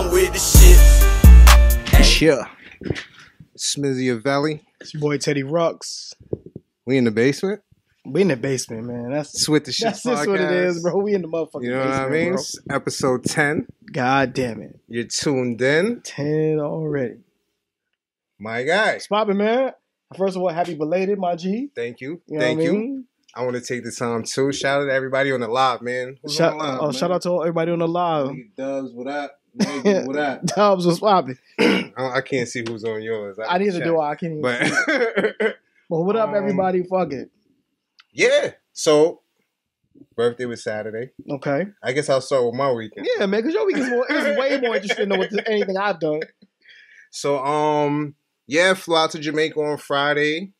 I'm with the shit. Yeah. Smizzy-Teddy. It's your boy Teddy Rux. We in the basement. We in the basement, man. That's With the shit that's just what it is, bro. We in the motherfucking You know basement, what I mean? bro. It's episode 10. God damn it. You're tuned in. 10 already. My guy. It's poppin', man. First of all, happy belated, my G. Thank you. You know Thank what I you. mean? I want to take the time too. Shout out to everybody on the live, man. Who's on the live, man? Shout out to everybody on the live. Nigga Dubs, what up? Nigga, what up? Dubs was popping. I can't see who's on yours. I need to do it. I can't even But see it. But what up, everybody? Fuck it. yeah. So birthday was Saturday. Okay. I guess I'll start with my weekend. Yeah, man, because your week is way more interesting than anything I've done. So yeah, flew out to Jamaica on Friday.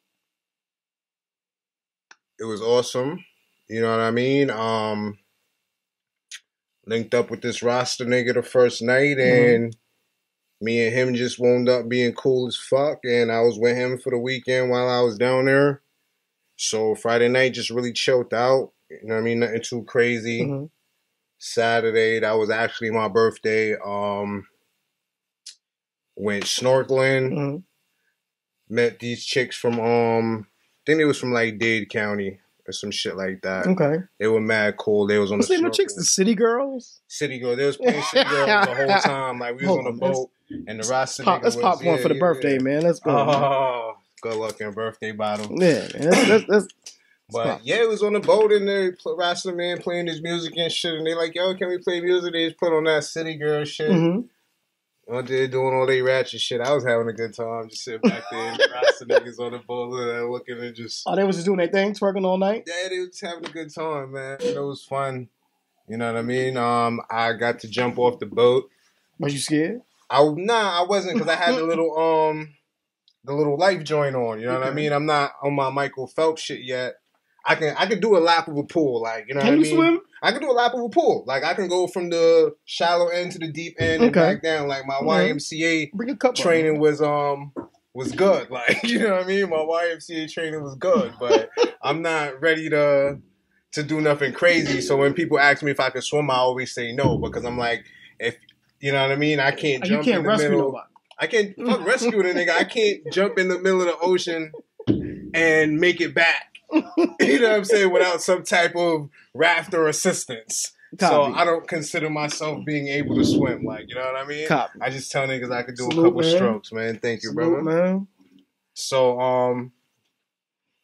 It was awesome. You know what I mean? Linked up with this Rasta nigga the first night, and me and him just wound up being cool as fuck, and I was with him for the weekend while I was down there. So Friday night just really chilled out. You know what I mean? Nothing too crazy. Saturday, that was actually my birthday. Went snorkeling. Met these chicks from I think they was from like Dade County or some shit like that. Okay. They were mad cool. They was on What's the name of snorkel. chicks? The City Girls? City Girl. They was playing City Girl the whole time. Like we was on a boat and the Rasta nigga Let's pop one for the birthday, man. Let's go. Oh, good looking birthday bottle. Yeah, man. But yeah, it was on the boat and the Rasta man playing his music and shit. And they like, yo, can we play music? They just put on that City Girl shit. Out there doing all they ratchet shit. I was having a good time. Just sitting back there. Rasta niggas on the boat looking and just... Oh, they was just doing their thing, twerking all night? Yeah, they was just having a good time, man. It was fun. You know what I mean? I got to jump off the boat. Was you scared? Nah, I wasn't, because I had the little life joint on. You know what I mean? I'm not on my Michael Phelps shit yet. I can do a lap of a pool, like, you know what I mean? Can you swim? I can do a lap of a pool. Like, I can go from the shallow end to the deep end and back down. Like, my YMCA training was good. Like, you know what I mean? My YMCA training was good, but I'm not ready to do nothing crazy. So when people ask me if I can swim, I always say no, because I'm like, if you know what I mean, I can't jump in the middle. Nobody. I can't rescue the nigga. I can't jump in the middle of the ocean and make it back. You know what I'm saying? Without some type of raft or assistance. So I don't consider myself being able to swim. Like, you know what I mean? I just tell niggas I could do a couple strokes, man. Thank you, brother. Man. So,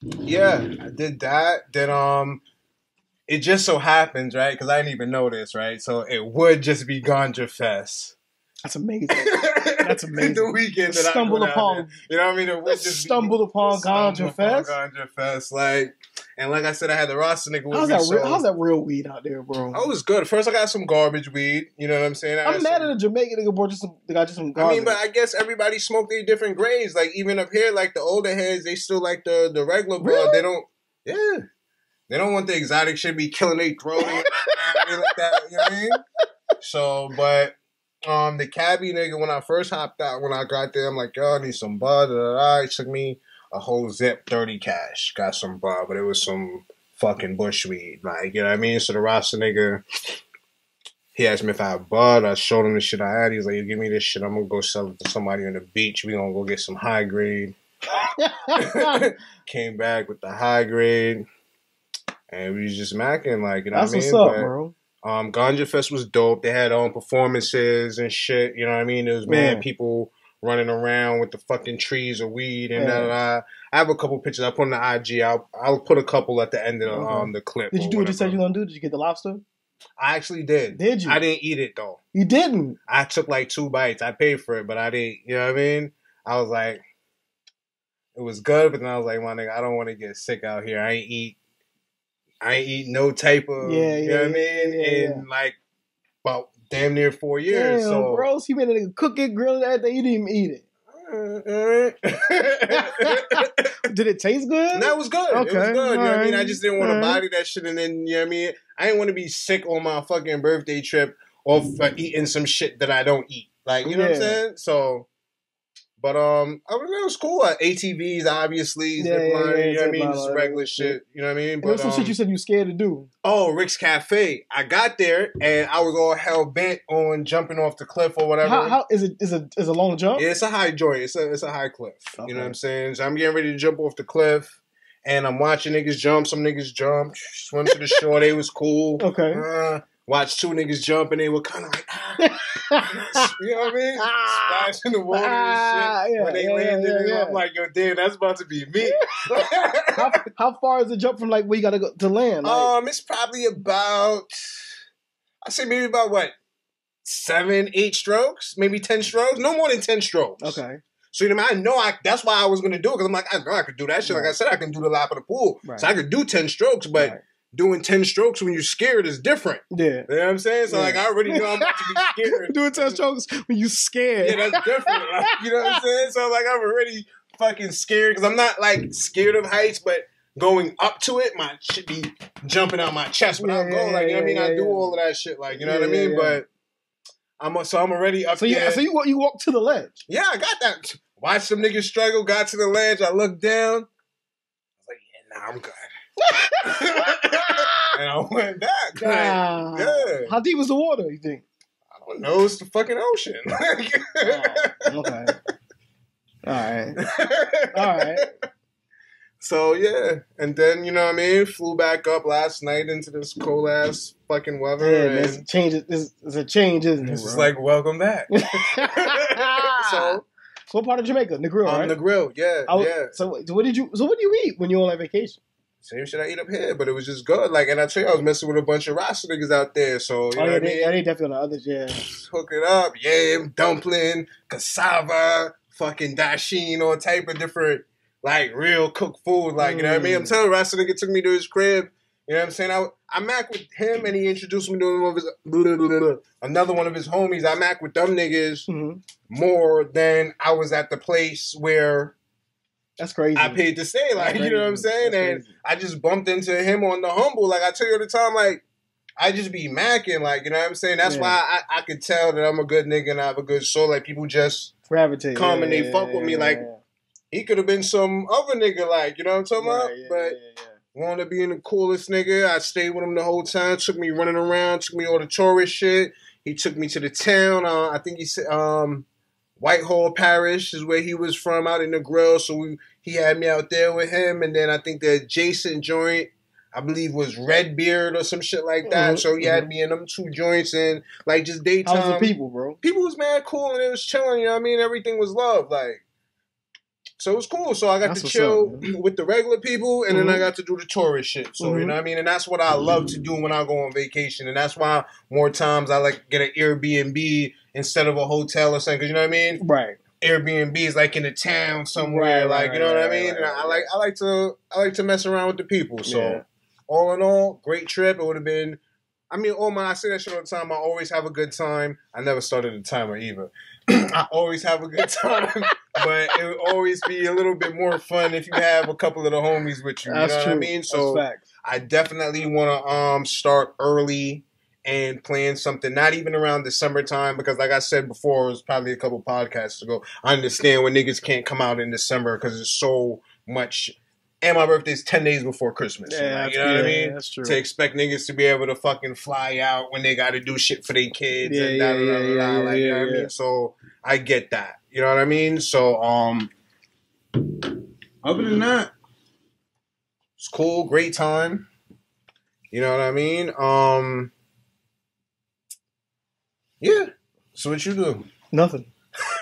yeah, I did that. Then, it just so happens, right? Because I didn't even know this, right? So it would just be Ganja Fest. That's amazing. That's amazing. The weekend that stumbled I upon. You know what I mean? It would just stumbled upon Ganja Fest. Ganja Fest, like I said, I had the Rasta nigga with how's me. How's that real weed out there, bro? Oh, it was good. First, I got some garbage weed. You know what I'm saying? I'm mad at a Jamaican nigga, bro. They got just some garbage. I mean, but I guess everybody smoked their different grades. Like even up here, like the older heads, they still like the regular bud. Really? They don't. Yeah. They don't want the exotic shit be killing their throat and like that. You know what I mean? So, but. The cabbie nigga, when I first hopped out, when I got there, I'm like, yo, I need some bud. It took me a whole zip, 30 cash. Got some bud, but it was some fucking bushweed. Like, you know what I mean? So the Rasta nigga, he asked me if I had bud. I showed him the shit I had. He's like, you give me this shit, I'm gonna go sell it to somebody on the beach. We gonna go get some high grade. Came back with the high grade. And we was just macking, like, you know what I mean? That's what's up, bro. Ganja Fest was dope. They had performances and shit. You know what I mean? There was mad people running around with the fucking trees of weed and I have a couple pictures. I put on the IG. I'll put a couple at the end of the clip. Did you do what you said you were gonna do? Did you get the lobster? I actually did. Did you? I didn't eat it though. You didn't? I took like 2 bites. I paid for it, but I didn't. You know what I mean? I was like, it was good, but then I was like, my nigga, I don't want to get sick out here. I ain't eat no type of, you know what I mean? In like about damn near 4 years. Damn, so, bro, he made a nigga cook it, grill it, everything. You didn't even eat it. Did it taste good? No, it was good. Okay. It was good. You know what I mean? I just didn't want to All body that shit. And then, you know what I mean? I didn't want to be sick on my fucking birthday trip off eating some shit that I don't eat. Like, you know what I'm saying? So, But I mean, it was cool. ATVs, obviously, zip lining, you know what I mean? Just regular shit, you know what I mean? But there was some shit you said you scared to do. Oh, Rick's Cafe. I got there and I was all hell bent on jumping off the cliff or whatever. How is it? Is a long jump? Yeah, it's a high joint. It's a high cliff. Okay. You know what I'm saying? So I'm getting ready to jump off the cliff, and I'm watching niggas jump. Some niggas jump, swim to the shore. They was cool. Okay. Watched 2 niggas jump, and they were kind of like, you know what I mean? Splash in the water and shit. When they landed, I'm like, yo, damn, that's about to be me. How far is the jump from like where you gotta go to land? Like? It's probably about, I say maybe about what, 7, 8 strokes, maybe 10 strokes, no more than 10 strokes. Okay. So you know, I know that's why I was gonna do it because I'm like, I know I could do that shit. Right. Like I said, I can do the lap of the pool, so I could do 10 strokes, but. Doing 10 strokes when you're scared is different. Yeah. You know what I'm saying? So, like, I already know I'm about to be scared. Doing 10 strokes when you're scared. Yeah, that's different. Like, you know what I'm saying? So, like, I'm already fucking scared because I'm not, like, scared of heights, but going up to it, my shit be jumping out my chest. But I'll go, like, you know what I mean? I do all of that shit, like, you know what I mean? But I'm already up there. So you walk to the ledge? Yeah, I got that. Watched some niggas struggle, got to the ledge, I looked down. I was like, yeah, nah, I'm good. And I went back. Yeah. How deep was the water, you think? I don't know. It's the fucking ocean. Okay. All right. So, yeah. And then, you know what I mean? Flew back up last night into this cold-ass fucking weather. Yeah, it's a change, isn't it? It's just like, welcome back. So what part of Jamaica? Negril, right? Negril, yeah. So what do you eat when you're on like vacation? Same shit I eat up here, but it was just good. Like, and I tell you, I was messing with a bunch of Rasta niggas out there. So, you know what I mean? Yeah, they definitely on the others, yeah. Hook it up, yam, dumpling, cassava, fucking dasheen, all type of different, like, real cooked food. Like, you know what I mean? I'm telling you, Rasta nigga took me to his crib. You know what I'm saying? I mac with him, and he introduced me to another one of his homies. I mac with them niggas more than I was at the place where... That's crazy. I paid to stay, like, you know what I'm saying? And I just bumped into him on the humble. Like, I tell you all the time, like, I just be macking, like, you know what I'm saying? That's why I could tell that I'm a good nigga and I have a good soul. Like, people just gravitate, come and they fuck with me. Like, he could have been some other nigga, like, you know what I'm talking about? But wanted to be in the coolest nigga. I stayed with him the whole time. Took me running around. Took me all the tourist shit. He took me to the town. I think he said... Whitehall Parish is where he was from, out in the grill. So he had me out there with him. And then I think the adjacent joint, I believe, was Redbeard or some shit like that. So he had me in them 2 joints and, like, just daytime. How was the people, bro? People was mad cool and it was chilling, you know what I mean? Everything was love, like. So it was cool. So I got to chill with the regular people and then I got to do the tourist shit. So, you know what I mean? And that's what I love to do when I go on vacation. And that's why more times I like get an Airbnb instead of a hotel or something. Because you know what I mean? Right. Airbnb is like in a town somewhere. You know what I mean? And I like to mess around with the people. So all in all, great trip. It would have been... I say that shit all the time. I always have a good time. I never started a timer either. I always have a good time, but it would always be a little bit more fun if you have a couple of the homies with you. That's you know true. What I mean? So that's facts. I definitely want to start early and plan something, not even around December time, because like I said before, it was probably a couple podcasts ago. I understand when niggas can't come out in December because there's so much. And my birthday's 10 days before Christmas. Yeah, you know what I mean? That's true. To expect niggas to be able to fucking fly out when they got to do shit for their kids and you know what I mean? So I get that. You know what I mean? So, other than that, it's cool, great time. You know what I mean? Yeah. So what you do? Nothing.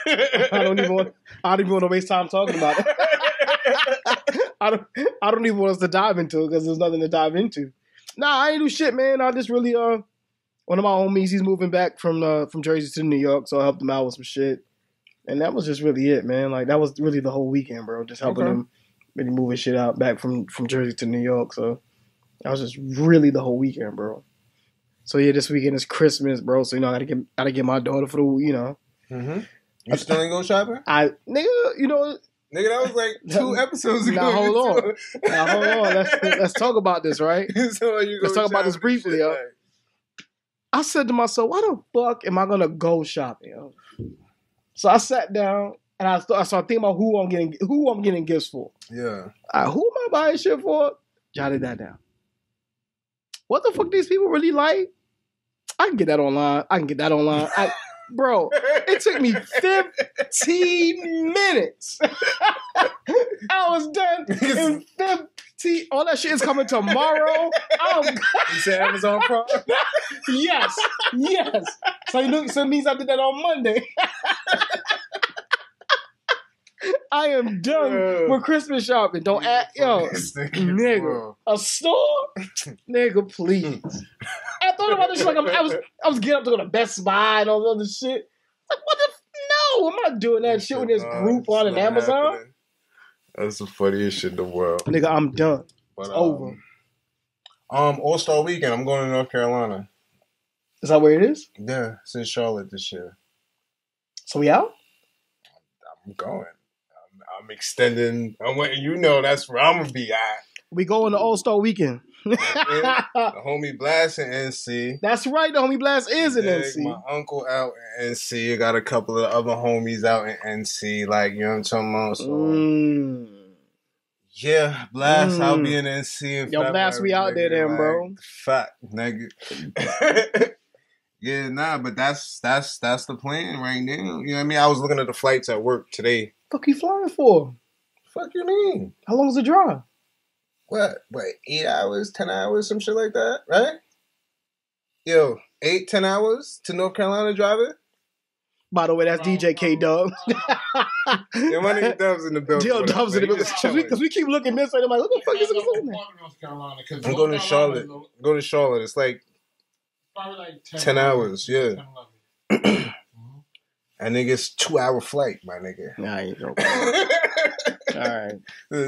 I don't even want to waste time talking about it. I don't even want us to dive into it because there's nothing to dive into. Nah, I ain't do shit, man. I just really one of my homies, he's moving back from Jersey to New York, so I helped him out with some shit. And that was just really it, man. Like that was really the whole weekend, bro. Just helping him really moving shit out back from Jersey to New York. So that was just really the whole weekend, bro. So yeah, this weekend is Christmas, bro. So I gotta get my daughter for the Mm-hmm. You still ain't go shopping? Nigga, that was like 2 episodes ago. Now hold on. Let's talk about this, right? Let's talk about this briefly, yo. I said to myself, why the fuck am I gonna go shopping, yo? So I sat down And I started thinking about who I'm getting gifts for. Yeah. Who am I buying shit for? Jotted that down. What the fuck these people really like? I can get that online. Bro, it took me 15 minutes. I was done in 15. All that shit is coming tomorrow. You said Amazon Prime? Yes. So it means I did that on Monday. I am done with Christmas shopping. Don't act, nigga. A store, nigga, please. I thought about this shit like I was getting up to go to Best Buy and all the other shit. Like, what the? No, I'm not doing that shit with this Groupon and Amazon. Happening. That's the funniest shit in the world, nigga. I'm done. But, it's over. All-Star Weekend. I'm going to North Carolina. Is that where it is? Yeah, it's in Charlotte this year. So we out? I'm going. I'm extending. That's where I'm gonna be at. We going to All-Star Weekend. The homie Blast in NC. That's right. The homie Blast is in NC. My uncle out in NC. I got a couple of other homies out in NC. Like, you know what I'm talking about? So, yeah, Blast. I'll be in NC. In Yo, Blast, we out there then, bro. Fat nigga. Yeah, nah, but that's the plan right now. You know what I mean? I was looking at the flights at work today. Fuck you flying for? Fuck you mean? How long is the drive? What, 8 hours, 10 hours, some shit like that, right? Yo, 8-10 hours to North Carolina driving? By the way, that's DJ K-Dub. Yeah, my nigga Dub's in the building. Yo, Dub's in the building. Because we keep looking this way. I'm like, what the fuck is this doing? I'm going to Charlotte. Go to Charlotte. It's like probably like 10 hours, yeah. 10, and nigga's 2-hour flight, my nigga. Nah, you joking. All right.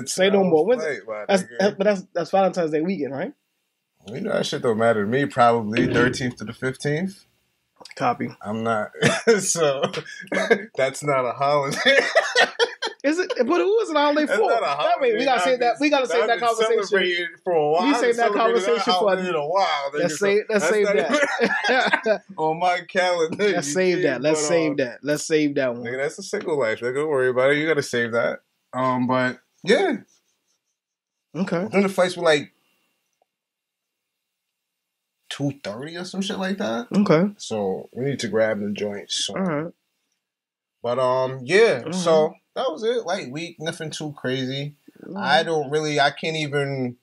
Say no more. That's Valentine's Day weekend, right? You know that shit don't matter to me. Probably 13th to the 15th. Copy. I'm not. So that's not a holiday. Is it? But who is an holiday for? Not a holiday. That way, we gotta save that. We gotta save that conversation for a while. We save that conversation for a while. Let's save that. On my calendar. Let's save that. Let's save that. Let's save that one. Nigga, that's a single life. Nigga, don't worry about it. You gotta save that. But yeah. Okay. Then the flights were like 2:30 or some shit like that. Okay. So we need to grab the joints. So. All right. But yeah. Mm-hmm. So that was it. Light week, nothing too crazy. Mm-hmm. I can't even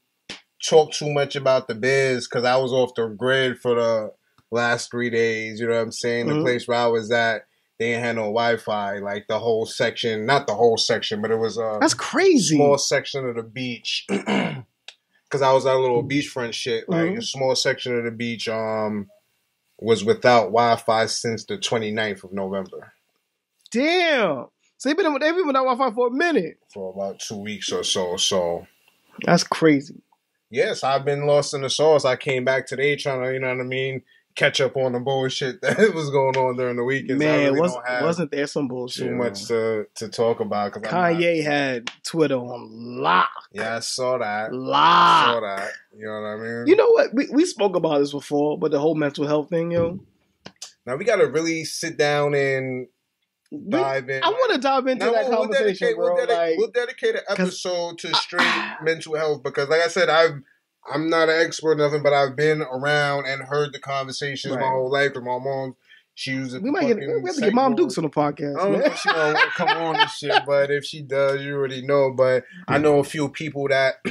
talk too much about the biz because I was off the grid for the last 3 days. You know what I'm saying? The place where I was at, they ain't had no Wi-Fi. Like the whole section, not the whole section, but it was that's crazy. Small section of the beach. Because I was at a little beachfront shit. Like a small section of the beach was without Wi-Fi since the 29th of November. Damn. So they've been without Wi-Fi for a minute. For about 2 weeks or so. So that's crazy. Yes, I've been lost in the sauce. I came back today trying to, you know what I mean, catch up on the bullshit that was going on during the weekend. Man, really wasn't there some bullshit? Too much to talk about. Kanye had Twitter on lock. Yeah, I saw that. Lock. You know what I mean? You know what? We spoke about this before, but the whole mental health thing, yo. Now we got to really sit down and dive in. I want to dive into that conversation, bro. We'll dedicate an episode to straight mental health because, like I said, I'm not an expert or nothing, but I've been around and heard the conversations my whole life with my mom. She was we have to get Mom Dukes on the podcast. I don't know if she gonna come on and shit, but if she does, you already know. But I know a few people that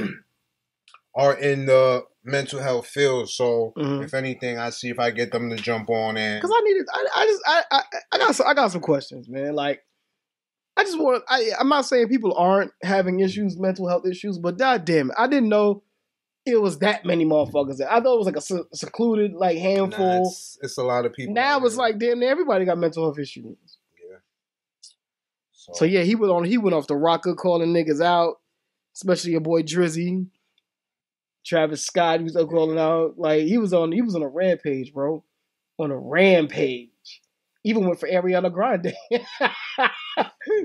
are in the mental health field, so if anything, I see if I get them to jump on and because I got some questions, man. Like I'm not saying people aren't having issues, mental health issues, but goddamn it, I didn't know it was that many motherfuckers. I thought it was like a secluded like handful. Nah, it's a lot of people. Now it's like damn near everybody got mental health issues. Yeah. So yeah, he went off the rocker calling niggas out, especially your boy Drizzy. Travis Scott, he was calling out. Like he was on a rampage, bro. On a rampage. Even went for Ariana Grande.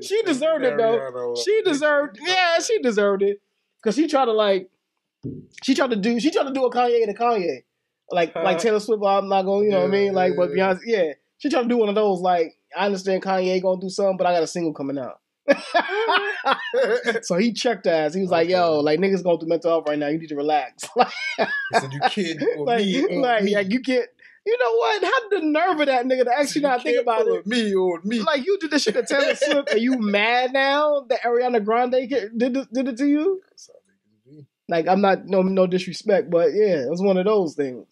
She deserved it though. She deserved it. Cause she tried to do a Kanye to Kanye. Like Taylor Swift, I'm not gonna, you know what I mean? Like, but Beyonce, yeah. She tried to do one of those, like, I understand Kanye gonna do something, but I got a single coming out. So he checked her ass. He was like, "Yo, like niggas going through mental health right now. You need to relax." He said, "You can't do like, me on like, me. like you can't. You know what? How did the nerve of that nigga to actually not think about it? Me on me. Like you did this shit to Taylor Swift, and you mad now that Ariana Grande did it to you? Like I'm not no disrespect, but yeah, it was one of those things.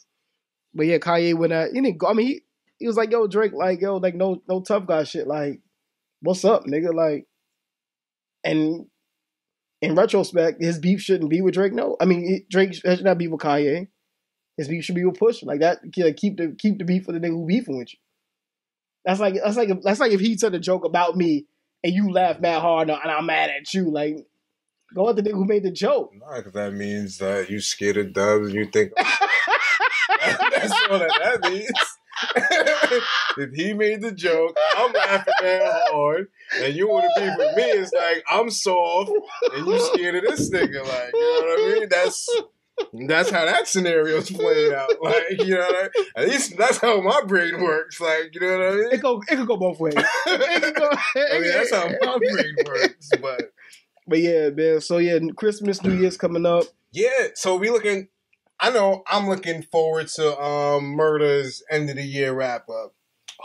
But yeah, Kanye went at. He didn't go. I mean, he was like, "Yo, Drake, like yo, like no tough guy shit. Like, what's up, nigga? Like." And in retrospect, his beef shouldn't be with Drake. No, I mean Drake should not be with Kanye. His beef should be with Push. Like that, keep the beef for the nigga who beefing with you. That's like if he said a joke about me and you laugh mad hard and I'm mad at you. Like, go at the nigga who made the joke. Nah, because that means that you scared of dubs and you think that's all that means. If he made the joke, I'm laughing that hard, and you want to beef with me, it's like I'm soft and you scared of this nigga. Like, you know what I mean? That's how that scenario's playing out. Like, you know what I mean? At least that's how my brain works. Like, you know what I mean? It could go both ways. I mean, that's how my brain works. But yeah, man. So yeah, Christmas, New Year's coming up. Yeah, so we looking. I know I'm looking forward to Murder's end of the year wrap up.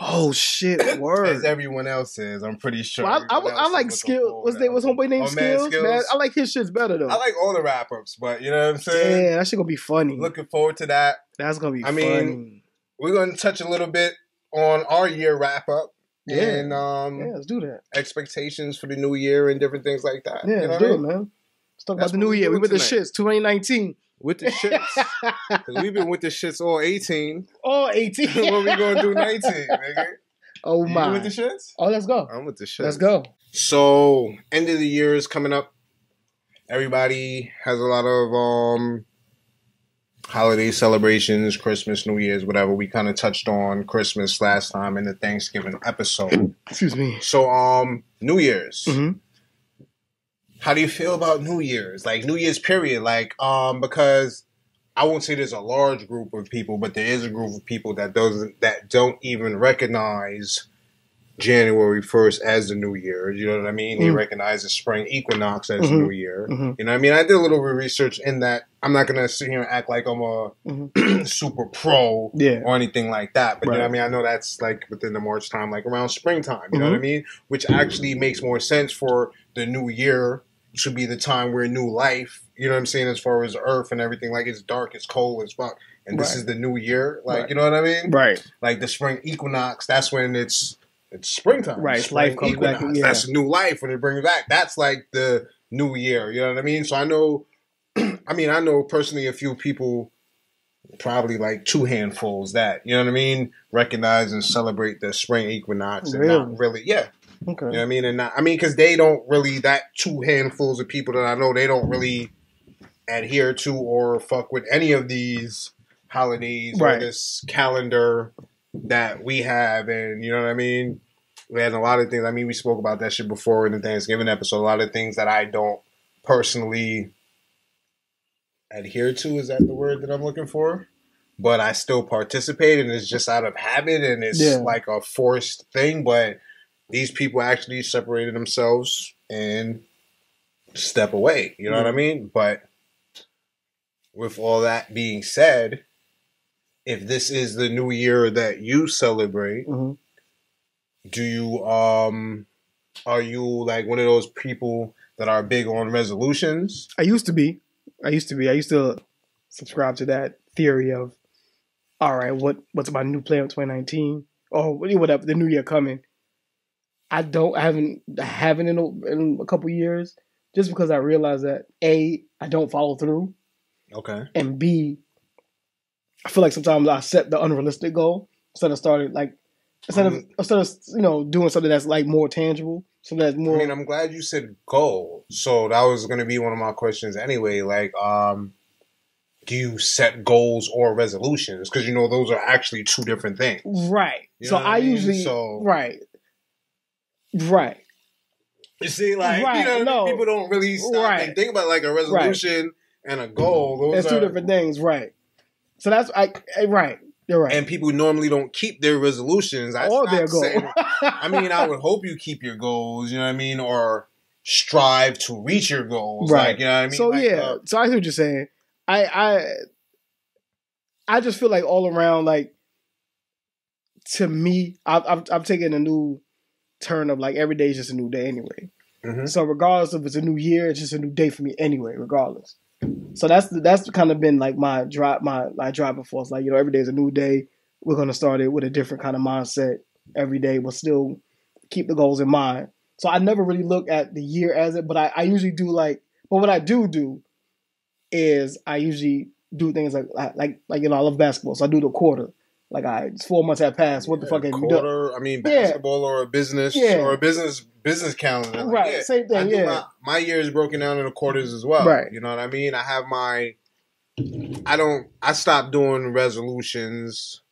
Oh shit! Word. As everyone else is, I'm pretty sure. Well, I like Skill. What's homeboy named Skills? Man, I like his shits better though. I like all the wrap ups, but you know what I'm saying? Yeah, that shit gonna be funny. Looking forward to that. That's gonna be funny. Mean, we're gonna touch a little bit on our year wrap up. Yeah. And let's do that. Expectations for the new year and different things like that. Yeah, let's do it, man. Let's talk about the new year. We with the shits, 2019. With the shits. Because we've been with the shits all 18. All 18. What we gonna do 19, nigga? Oh my. You with the shits? Oh, let's go. I'm with the shits. Let's go. So, end of the year is coming up. Everybody has a lot of holiday celebrations, Christmas, New Year's, whatever. We kind of touched on Christmas last time in the Thanksgiving episode. Excuse me. So, New Year's. Mm-hmm. How do you feel about New Year's? Like, New Year's period. Like, because I won't say there's a large group of people, but there is a group of people that don't even recognize January 1st as the New Year. You know what I mean? They recognize the spring equinox as the New Year. You know what I mean? I did a little bit of research in that. I'm not going to sit here and act like I'm a super pro or anything like that. But you know what I mean? I know that's like within the March time, like around springtime. You know what I mean? Which actually makes more sense for the new year to be the time where new life, you know what I'm saying, as far as Earth and everything, like it's dark, it's cold as fuck. And this is the new year. Like, you know what I mean? Right. Like the spring equinox, that's when it's springtime. Right. Spring life comes equinox, back. that's new life when it brings back. That's like the new year. You know what I mean? So I know, I know personally a few people, probably like two handfuls that, you know what I mean, recognize and celebrate the spring equinox and not really, Okay. You know what I mean? And because they don't really, that two handfuls of people that I know, they don't really adhere to or fuck with any of these holidays or this calendar that we have. And you know what I mean? We had a lot of things. I mean, we spoke about that shit before in the Thanksgiving episode. A lot of things that I don't personally adhere to. Is that the word that I'm looking for? But I still participate, and it's just out of habit, and it's like a forced thing. But these people actually separated themselves and step away. You know what I mean? But with all that being said, if this is the new year that you celebrate, do you are you like one of those people that are big on resolutions? I used to be. I used to subscribe to that theory of, all right, what's my new plan of 2019? Or whatever, the new year coming. I haven't in a couple years, just because I realized that A, I don't follow through. Okay. And B, I feel like sometimes I set the unrealistic goal instead of doing something that's like more tangible. So that's more. I mean, I'm glad you said goal. So that was going to be one of my questions anyway. Like, do you set goals or resolutions? Because those are actually two different things. Right. So I usually Right. You see, like, people don't really stop and think about like a resolution and a goal. That's two different things, right? So that's right. You're right. And people normally don't keep their resolutions. Or their goals. I mean, I would hope you keep your goals, you know what I mean? Or strive to reach your goals. Right. Like, you know what I mean? So, like, so I see what you're saying. I just feel like all around, like, to me, I've taken a new turn of like every day is just a new day anyway. Mm-hmm. So regardless if it's a new year, it's just a new day for me anyway, regardless. So that's kind of been like my driving force. Like, you know, every day is a new day. We're gonna start it with a different kind of mindset every day, but still keep the goals in mind. So I never really look at the year as it, but I usually do but what I do is I usually do things like you know, I love basketball, so I do the quarter. Like, it's 4 months have passed. What the fuck have you done? I mean, basketball or a business or a business calendar. Like, right, same thing. My year is broken down into quarters as well. Right. You know what I mean? I have I stopped doing resolutions.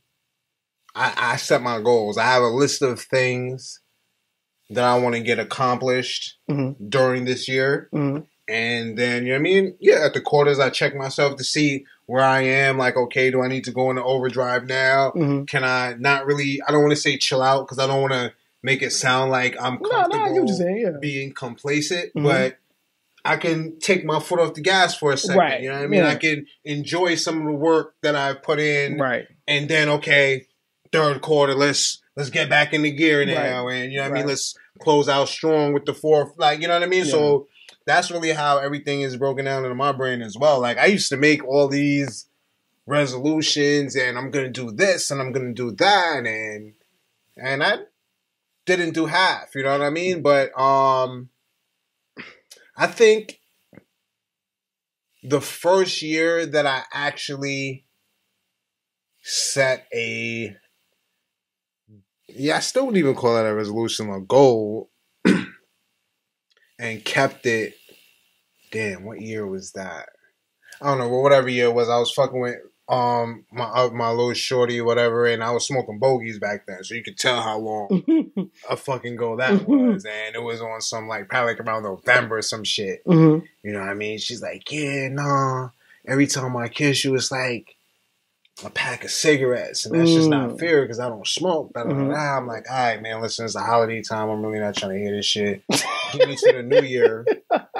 I set my goals. I have a list of things that I want to get accomplished during this year. Mm-hmm. And then, you know what I mean? Yeah, at the quarters, I check myself to see where I am. Like, okay, do I need to go into overdrive now? Mm-hmm. Can I not really, I don't want to say chill out because I don't want to make it sound like I'm comfortable being complacent. Mm-hmm. But I can take my foot off the gas for a second. Right. You know what I mean? Yeah. I can enjoy some of the work that I've put in. Right. And then, okay, third quarter, let's get back into gear now. Right. And, you know what I mean? Let's close out strong with the fourth. Like, you know what I mean? Yeah. So that's really how everything is broken down into my brain as well. Like, I used to make all these resolutions and I'm going to do this and I'm going to do that. And I didn't do half, you know what I mean? But I think the first year that I actually set I still wouldn't even call that a resolution or goal, and kept it. Damn, what year was that? I don't know, but whatever year it was, I was fucking with my little shorty or whatever, and I was smoking bogeys back then, so you could tell how long a fucking goal that was. And it was on some probably around November or some shit. Mm-hmm. You know what I mean? She's like, yeah, nah. Every time I kiss you, it's like a pack of cigarettes, and that's just not fair because I don't smoke. I'm like, all right, man, listen, it's the holiday time. I'm really not trying to hear this shit. Give me to the new year,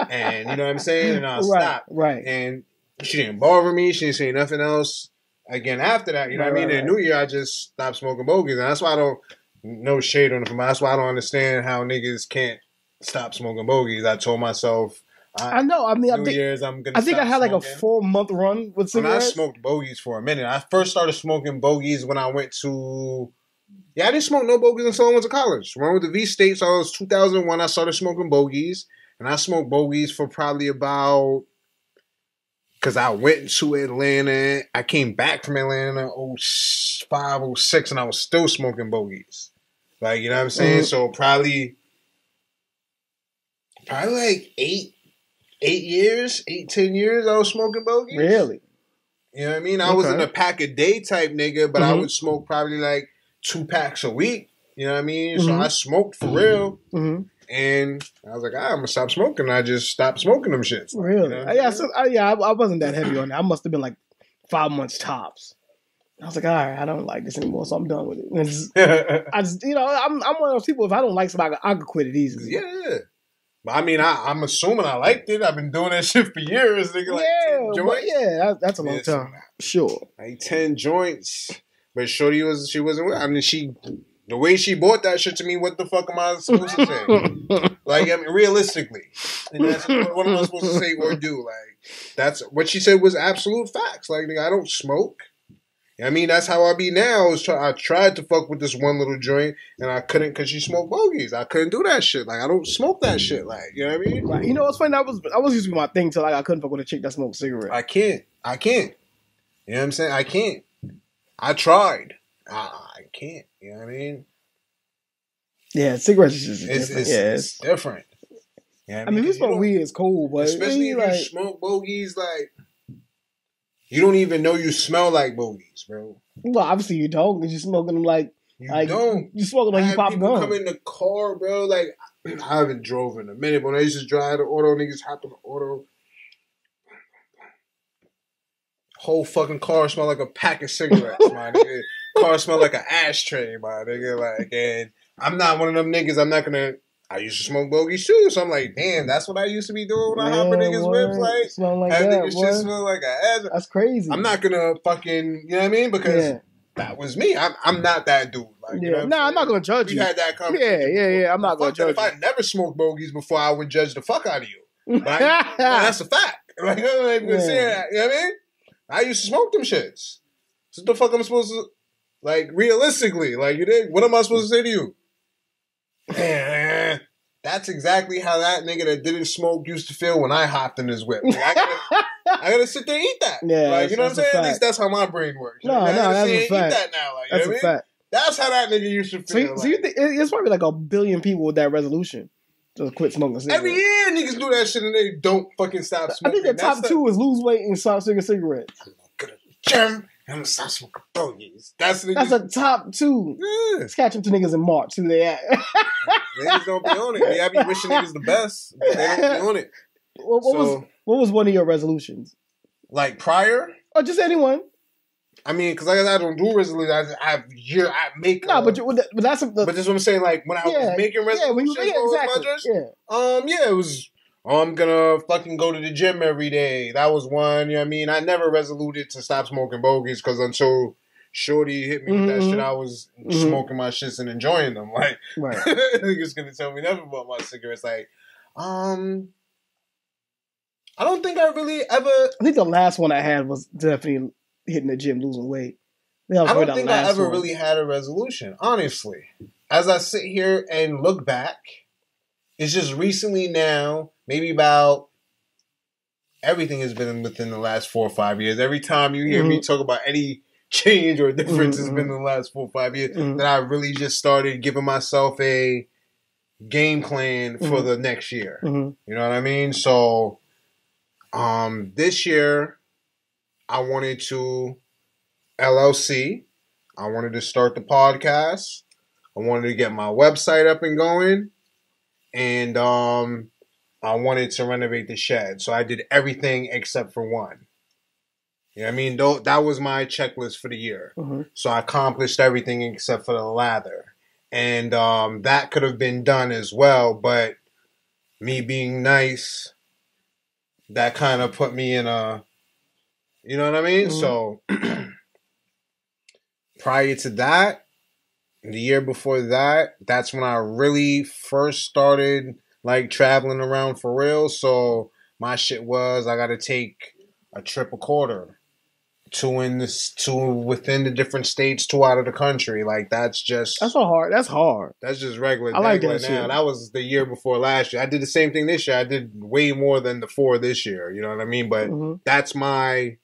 and you know what I'm saying? And I'll stop. Right. And she didn't bother me. She didn't say nothing else again after that. You know what I mean? In the new year, I just stopped smoking bogeys, and that's why I don't, no shade on it. That's why I don't understand how niggas can't stop smoking bogeys. I told myself, I know. I mean, New Year's, I'm gonna. I think I had like a 4-month run with cigarettes. I smoked bogeys for a minute. I first started smoking bogeys when I went to. Yeah, I didn't smoke no bogeys until I went to college. When I went to V State, so it was 2001. I started smoking bogeys, and I smoked bogeys for probably about. Because I went to Atlanta. I came back from Atlanta 05, 06, and I was still smoking bogeys. Like, you know what I'm saying? Mm-hmm. So probably like 10 years I was smoking bogeys. Really? You know what I mean? I wasn't a pack a day type nigga, but I would smoke probably like 2 packs a week. You know what I mean? So I smoked for real. Mm-hmm. And I was like, I'm going to stop smoking. I just stopped smoking them shits. Really? You know I wasn't that heavy on that. I must have been like 5 months tops. I was like, all right, I don't like this anymore, so I'm done with it. I'm one of those people, if I don't like something, I could quit it easily. Yeah. But I mean, I'm assuming I liked it. I've been doing that shit for years. Nigga, like 10 joints. That's a long time. Sure. Like 10 joints. But shorty she wasn't with. I mean, the way she bought that shit to me, what the fuck am I supposed to say? Like, I mean, realistically. And that's what am I supposed to say or do? Like, that's what she said was absolute facts. Like, nigga, I don't smoke. I mean, that's how I be now. I tried to fuck with this one little joint, and I couldn't because she smoked bogeys. I couldn't do that shit. Like, I don't smoke that shit. Like, you know what I mean? Right. You know what's funny? That was usually my thing till I couldn't fuck with a chick that smoked cigarettes. I can't. You know what I'm saying? I can't. I tried. I can't. You know what I mean? Yeah, cigarettes is just different. It's different. You know what I mean, if you smoke weed, it's cool, but especially if you smoke bogeys, like. You don't even know you smell like bogeys, bro. Well, obviously you don't, because you're smoking them like... You don't. You smoking like you pop people gum. Come in the car, bro. Like, I haven't drove in a minute, but when I used to drive the auto, niggas hop in the auto. Whole fucking car smell like a pack of cigarettes, my nigga. Car smell like an ashtray, my nigga. Like, and I'm not one of them niggas. I'm not gonna. I used to smoke bogeys too, so I'm like, damn, that's what I used to be doing when I hop in niggas' whips. Like, smell like have that, niggas shit smell like an ass. That's crazy. I'm not gonna fucking, you know what I mean? Because that was me. I'm not that dude. Like, you know what I'm not gonna judge you. We had that conversation. Yeah. I'm not gonna judge you. If I never smoked bogeys before, I would judge the fuck out of you. But that's a fact. Like, I'm not even gonna say that. You know what I mean? I used to smoke them shits. So what the fuck I'm supposed to, like, realistically, like, you did? What am I supposed to say to you? That's exactly how that nigga that didn't smoke used to feel when I hopped in his whip. Like, I gotta sit there and eat that. Yeah, like, you know what I'm saying? At least that's how my brain works. No, that's a fact. Eat that now. Like, that's you know a fact. That's how that nigga used to feel. So you think it's probably like 1 billion people with that resolution to quit smoking cigarettes. Every year niggas do that shit and they don't fucking stop smoking. I think the top 2 is lose weight and stop smoking cigarettes. I'm gonna go to the gym. I'm gonna stop smoking bogeys. That's a top 2. Yeah. Let's catch up to niggas in March. Who they at? Niggas don't be on it. I be wishing niggas the best, but they don't be on it. What was one of your resolutions? Like prior? Or just anyone? I mean, because I don't do resolutions. I make. No, but that's. But that's what I'm saying. Like when I was making resolutions, it was. Oh, I'm gonna fucking go to the gym every day. That was one. You know what I mean? I never resolute to stop smoking bogeys because until Shorty hit me with that shit, I was smoking my shits and enjoying them. Like, niggas gonna tell me nothing about my cigarettes. Like, I don't think I really ever. I think the last one I had was definitely hitting the gym, losing weight. I don't think I ever really had a resolution, honestly. As I sit here and look back, it's just recently now, maybe about everything has been within the last 4 or 5 years. Every time you hear me talk about any change or difference has been in the last 4 or 5 years that I really just started giving myself a game plan for the next year. You know what I mean? So this year I wanted to LLC. I wanted to start the podcast. I wanted to get my website up and going. And I wanted to renovate the shed. So I did everything except for one. You know what I mean? That was my checklist for the year. So I accomplished everything except for the lather. And that could have been done as well. But me being nice, that kind of put me in a... You know what I mean? So prior to that, the year before that, that's when I really first started like traveling around for real. So my shit was I gotta take a trip a quarter, 2 within the different states, 2 out of the country. Like that's hard. That's just regular. I like that now. shit. That was the year before last year. I did the same thing this year. I did way more than the 4 this year. You know what I mean? But that's my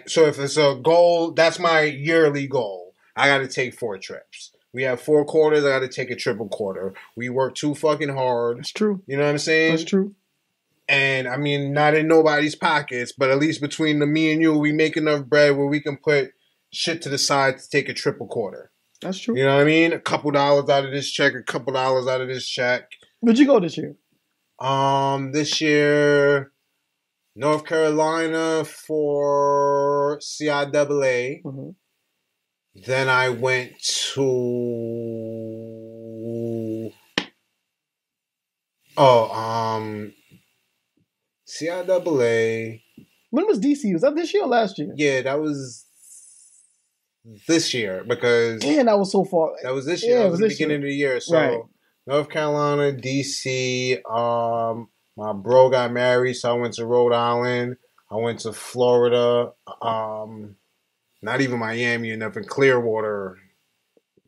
so if it's a goal, that's my yearly goal. I got to take 4 trips. We have 4 quarters. I got to take a triple quarter. We work too fucking hard. That's true. You know what I'm saying? That's true. And I mean, not in nobody's pockets, but at least between me and you, we make enough bread where we can put shit to the side to take a triple quarter. That's true. You know what I mean? A couple dollars out of this check, a couple dollars out of this check. Where'd you go this year? This year, North Carolina for CIAA. Then I went to CIAA. When was DC? Was that this year or last year? Yeah, that was this year because damn, that was so far. That was this year. Yeah, that was the beginning of the year. So North Carolina, DC. My bro got married, so I went to Rhode Island. I went to Florida. Not even Miami, enough in Clearwater,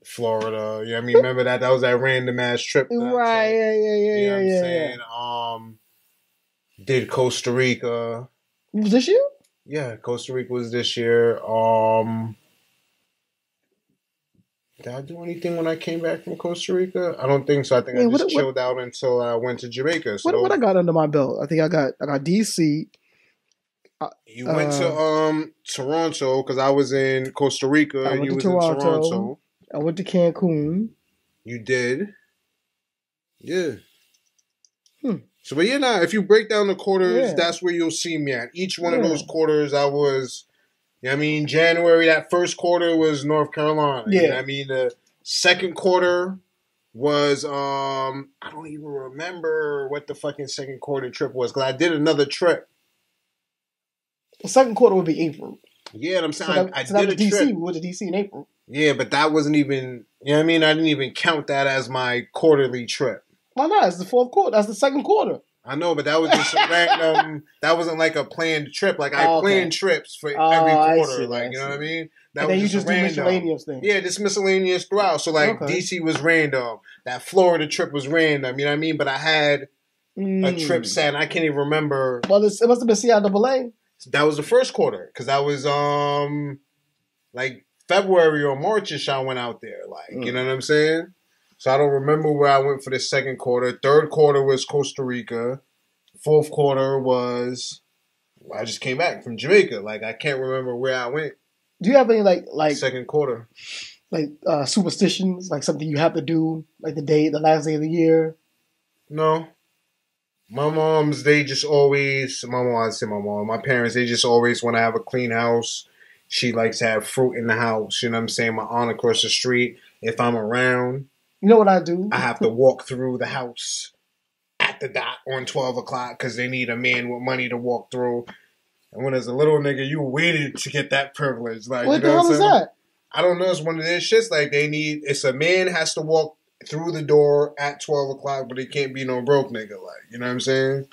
Florida. You know what I mean? Remember that? That was that random ass trip. Right, yeah. You know what I'm saying? Did Costa Rica. Was this year? Yeah, Costa Rica was this year. Did I do anything when I came back from Costa Rica? I don't think so. I think I just chilled out until I went to Jamaica. So what I got under my belt? I think I got DC. You went to Toronto because I was in Costa Rica and you was in Toronto. I went to Cancun. You did? Yeah. So, but if you break down the quarters, that's where you'll see me at. Each one of those quarters, I was You know what I mean? January, that first quarter was North Carolina. Yeah. You know what I mean? The second quarter was, I don't even remember what the fucking second quarter trip was because I did another trip. The second quarter would be April. Yeah, and I'm saying So I that did was a DC. trip. We went to DC in April. Yeah, but that wasn't even, you know what I mean? I didn't even count that as my quarterly trip. Why not? It's the fourth quarter. That's the second quarter. I know, but that was just a random. That wasn't like a planned trip. Like I planned trips for every quarter. Like you know what I mean. That and then was you just do miscellaneous things. Yeah, just miscellaneous throughout. So like DC was random. That Florida trip was random. You know what I mean. But I had a trip set, and I can't even remember. Well, it must have been CIAA. That was the first quarter because that was like February or March-ish. I went out there. Like you know what I'm saying. So I don't remember where I went for the second quarter. Third quarter was Costa Rica. Fourth quarter was I just came back from Jamaica. Like I can't remember where I went. Do you have any like second quarter, like superstitions, like something you have to do, like the last day of the year? No. My moms, they just always. My parents, they just always want to have a clean house. She likes to have fruit in the house. You know what I'm saying? My aunt across the street. If I'm around. You know what I do? I have to walk through the house at the dot on 12 o'clock because they need a man with money to walk through. And when as a little nigga, you waited to get that privilege. Like, what the hell is that? I don't know. It's one of their shits. Like, it's a man has to walk through the door at 12 o'clock, but it can't be no broke nigga. Like, you know what I'm saying?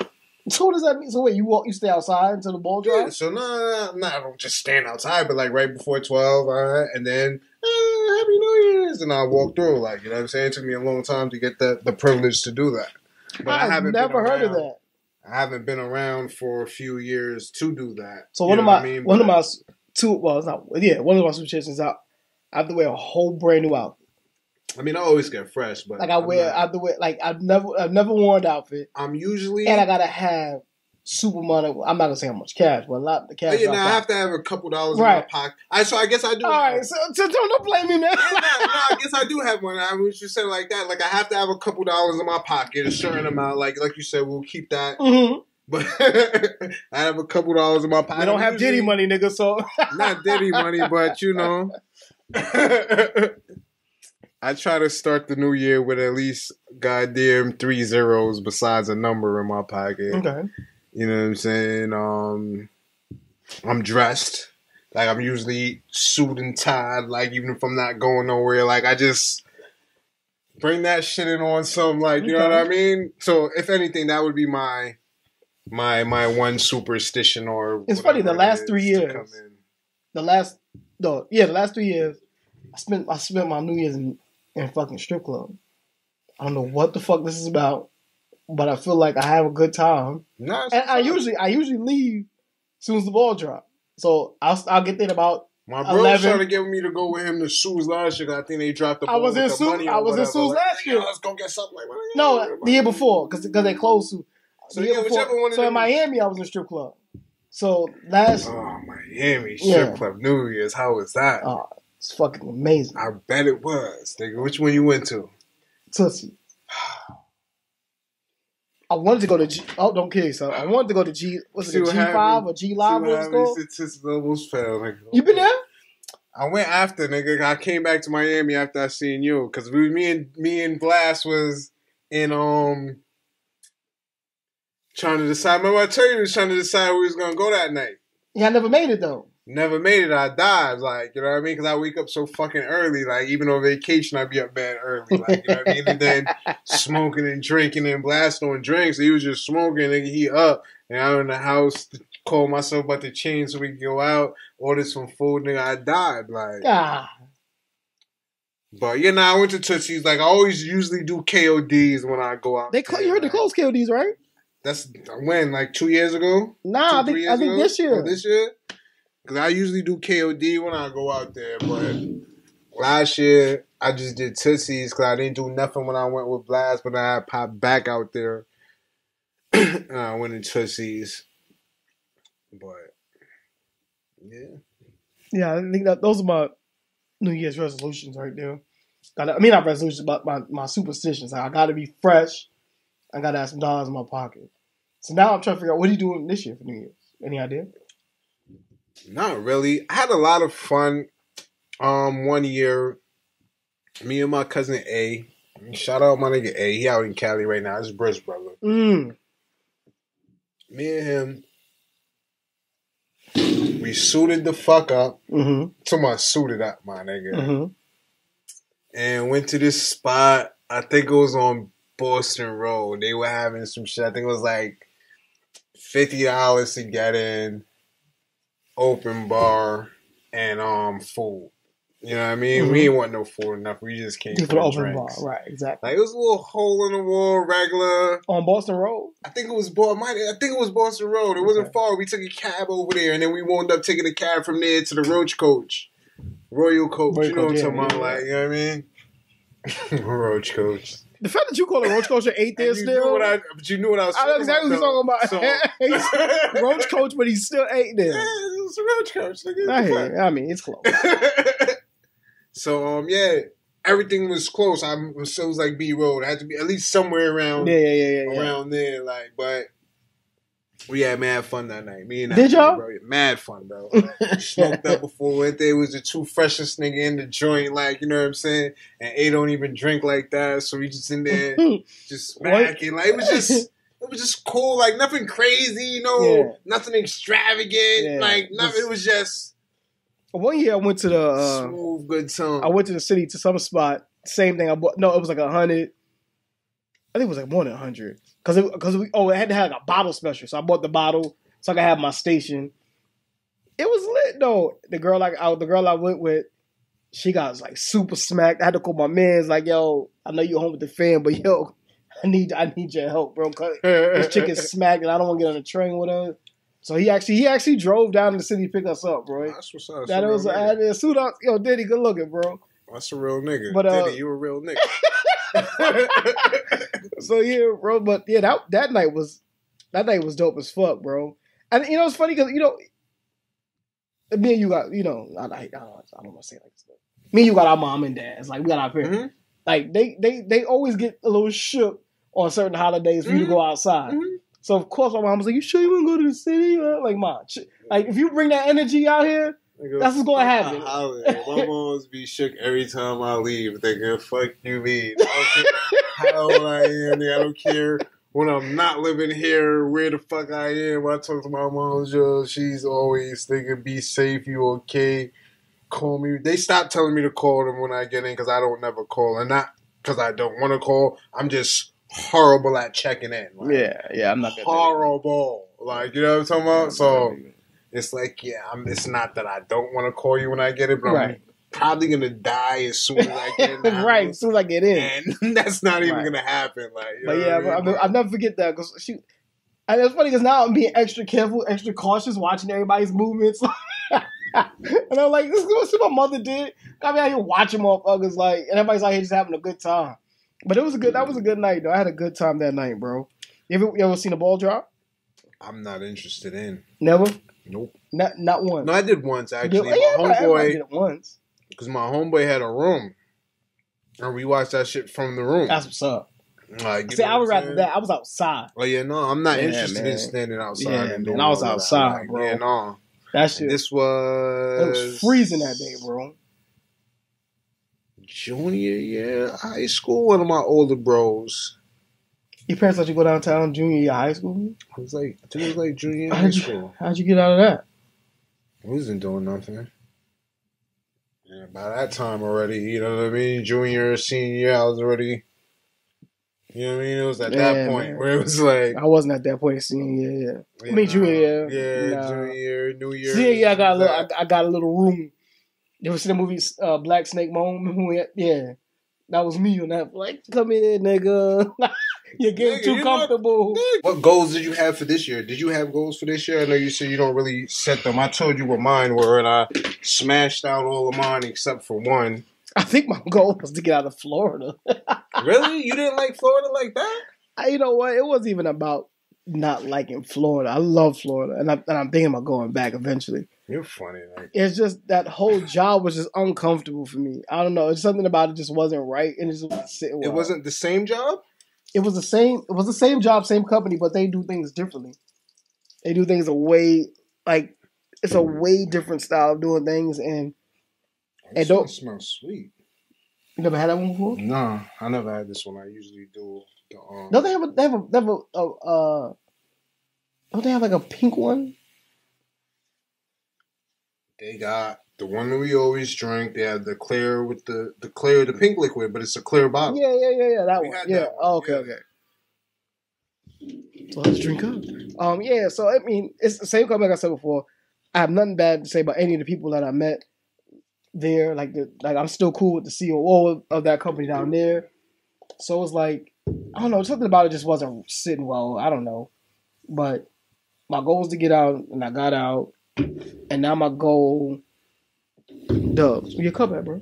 So what does that mean? So wait, you stay outside until the ball drops? Yeah, so no, I don't just stand outside, but like right before 12, all right, and then Happy New Year's, and I'll walk through. Like, you know what I'm saying? It took me a long time to get the privilege to do that. But I haven't never heard of that. I haven't been around for a few years to do that. So one of my superstitions, I have to wear a whole brand new outfit. I mean, I always get fresh, but like I have to wear like I've never worn an outfit. I'm usually and I gotta have super money. I'm not gonna say how much cash, but a lot of the cash. Yeah, I have to have a couple dollars in my pocket. So I guess I do. All right, so don't blame me, man. no, I guess I do have one. I was just saying like that. Like I have to have a couple dollars in my pocket, a certain amount. Like you said, we'll keep that. Mm-hmm. But I have a couple dollars in my pocket. I don't have Diddy money, nigga. So not Diddy money, but you know. I try to start the new year with at least goddamn 3 zeros besides a number in my pocket. Okay. You know what I'm saying? I'm dressed. Like I'm usually suit and tied, like even if I'm not going nowhere. Like I just bring that shit in on some like, you know what I mean? So if anything, that would be my one superstition or it's funny, the last 3 years. The last 3 years, I spent my New Year's in fucking strip club. I don't know what the fuck this is about, but I feel like I have a good time. Nice. And I usually leave as soon as the ball drop. So I'll get there about my bro 11. Trying to get me to go with him to Sue's last year. I think they dropped the ball. I was in Sue's last year. Let's go get something. No, the year before because they closed Sue. So whichever one. So in Miami, I was in strip club. So that's Miami strip club New Year's. How was that? It's fucking amazing. I bet it was. Nigga, which one you went to? Tootsie. I wanted to go to G. Oh, don't kill yourself. I wanted to go to G. What's it? G5 or G Live? What's it called? Tootsie almost fell. Nigga. You been there? I went after, nigga. I came back to Miami after I seen you because me and Blast was in trying to decide. Remember I told you we was trying to decide where we was gonna go that night. Yeah, I never made it though. Never made it. I died. Like, you know what I mean? Because I wake up so fucking early. Like, even on vacation, I be up bad early. Like, you know what I mean? And then smoking and drinking and blasting on drinks. He was just smoking. Nigga, he up. And I'm in the house, call myself about to change so we can go out, order some food. Nigga, I died. Like, But, you know, I went to Tootsie's. Like, I always usually do KODs when I go out. You heard the close KODs, right? That's when? Like 2 years ago? Nah, I think this year. Oh, this year? Because I usually do KOD when I go out there, but last year I just did Tootsie's because I didn't do nothing when I went with Blast, but I popped back out there and I went in Tootsie's. But, yeah. Yeah, I think that those are my New Year's resolutions right there. Not resolutions, but my superstitions. Like, I got to be fresh. I got to have some dollars in my pocket. So now I'm trying to figure out, what are you doing this year for New Year's? Any idea? Not really. I had a lot of fun. One year, me and my cousin A. Shout out my nigga A. He out in Cali right now. It's Britt's brother. Me and him, we suited the fuck up. To my suited up, my nigga. And went to this spot. I think it was on Boston Road. They were having some shit. I think it was like $50 to get in, open bar, and food. You know what I mean? We ain't want no food enough. We just came for the open bar, right? Exactly. Like it was a little hole in the wall, regular on Boston Road. I think it was Boston Road. It wasn't far. We took a cab over there, and then we wound up taking a cab from there to the Royal Coach. You know what I'm talking about? Like, you know what I mean? Roach Coach. The fact that you call it Roach Coach and ate there still. But you knew what I was talking about. I know exactly what you're talking about. Roach Coach, but he still ate there. Yeah, it was a Roach Coach. I mean, it's close. So, everything was close. It was like B Road. It had to be at least somewhere around around there. Like, but we had mad fun that night. Me and did y'all? Bro, mad fun, bro. Smoked up before we went there. Was the two freshest nigga in the joint, like, you know what I'm saying? And A don't even drink like that, so we just in there just smacking. Like, it was just cool, like nothing crazy, nothing extravagant, like nothing. It was just. One year I went to the smooth, good time. I went to the city to some spot. Same thing. I bought. No, it was like 100. I think it was like more than 100 because it had to have a bottle special. So I bought the bottle so I could have my station. It was lit though. The girl I went with, she got like super smacked. I had to call my mans like, yo, I know you're home with the fam, but yo, I need your help, bro. Cause this chick is smacked and I don't want to get on the train with her. So he actually drove down to the city to pick us up, bro. That's what's up. That was a suit up. Yo, Diddy, good looking, bro. That's a real nigga. But Diddy, you a real nigga. So yeah, bro. But yeah, that night was dope as fuck, bro. And you know it's funny because me and you got I don't want to say it like this. But me and you got our mom and dads. Like we got our parents. Like they always get a little shook on certain holidays for you to go outside. So of course my mom was like, "You sure you want to go to the city?" Like, Mom, like if you bring that energy out here, that's what's gonna happen. My moms be shook every time I leave. Thinking, "Fuck you, mean? I don't care how old I am. I don't care when I'm not living here. Where the fuck I am?" When I talk to my mom, she's always thinking, "Be safe. You okay? Call me." They stopped telling me to call them when I get in because I don't never call, and not because I don't want to call. I'm just horrible at checking in. Like, I'm not horrible. Like, you know what I'm talking about? So it's like, it's not that I don't want to call you when I get it, but I'm probably gonna die as soon as I get in. Right, as soon as I get in, and that's not even gonna happen. Like, you know I'll never forget that because and it's funny because now I'm being extra careful, extra cautious, watching everybody's movements. And I'm like, this is what my mother did. Got me out here watching motherfuckers, like, and everybody's out here just having a good time. But that was a good night, though. I had a good time that night, bro. You ever seen a ball drop? I'm not interested in. Never? Nope. Not once. No, I did once, actually. My homeboy did it once. Because my homeboy had a room. And we watched that shit from the room. That's what's up. Like, see, I would rather that. I was outside. Oh, yeah, no. I'm not interested in standing outside. Yeah, man. I was outside, bro. Yeah, no. That shit. This was... It was freezing that day, bro. Junior year high school, one of my older bros. Your parents let you go downtown junior year high school? I think it was like junior year high school. How'd you get out of that? I wasn't doing nothing. Yeah, by that time already, you know what I mean? Junior, senior year, I was already, you know what I mean? It was at that point where it was like... I wasn't at that point senior year, I mean junior year. Yeah, junior year, new year. Senior year, I got a little room. You ever seen the movie Black Snake Moan? Yeah. That was me on that. Like, come in, nigga. You're getting too comfortable. What goals did you have for this year? Did you have goals for this year? I know you said you don't really set them. I told you what mine were, and I smashed out all of mine except for one. I think my goal was to get out of Florida. Really? You didn't like Florida like that? You know what? It wasn't even about not liking Florida. I love Florida, and I'm thinking about going back eventually. You're funny. Like, it's just that whole job was just uncomfortable for me. I don't know. It's something about it just wasn't right, and it just wasn't sitting well. It wasn't the same job? It was the same. It was the same job, same company, but they do things differently. They do things a way like it's a way different style of doing things, and This one smells sweet. You never had that one before? No, I never had this one. I usually do the Don't they don't they have like a pink one? They got the one that we always drink. They have the clear with the pink liquid, but it's a clear bottle. Yeah. That one. Yeah. That one. Oh, okay. So let's drink up. Yeah. So I mean, it's the same company like I said before. I have nothing bad to say about any of the people that I met there. Like I'm still cool with the COO of that company down there. So it's like, I don't know, something about it just wasn't sitting well. I don't know, but my goal was to get out, and I got out, and now my goal. Dubs, where your cup at, bro?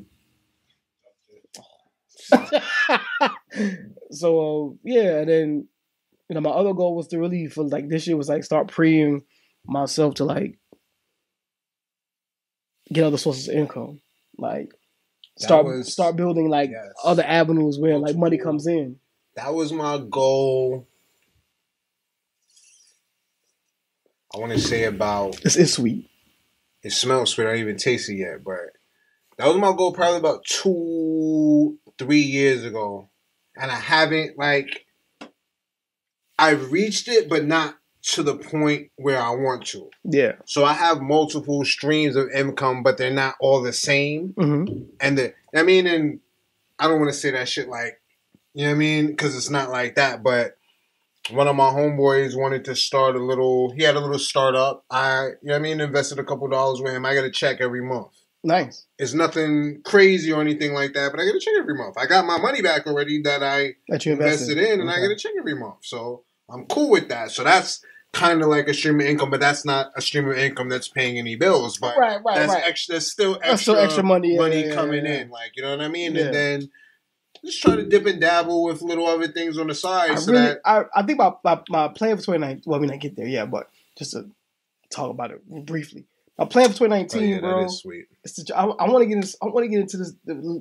So yeah, and then my other goal was to really for like this year was like start preing myself to like get other sources of income, like start building like other avenues where like money comes in. That was my goal. I want to say about. This is sweet. It smells sweet. I don't even taste it yet, but that was my goal probably about 2-3 years ago, and I haven't I've reached it, but not to the point where I want to. Yeah. So I have multiple streams of income, but they're not all the same. Mm-hmm. And I don't want to say that shit like, you know what I mean? Because it's not like that. But one of my homeboys wanted to start he had a little startup. Invested a couple dollars with him. I get a check every month. Nice. It's nothing crazy or anything like that, but I get a check every month. I got my money back already that you invested in, and I get a check every month. So I'm cool with that. So that's kind of like a stream of income, but that's not a stream of income that's paying any bills. But that's still extra money coming in. Like, you know what I mean? Yeah. And then just try to dip and dabble with little other things on the side. I think my plan for 2019. Well, I mean, I get there, yeah, but just to talk about it briefly. My plan for 2019, bro. That is sweet. I want to get into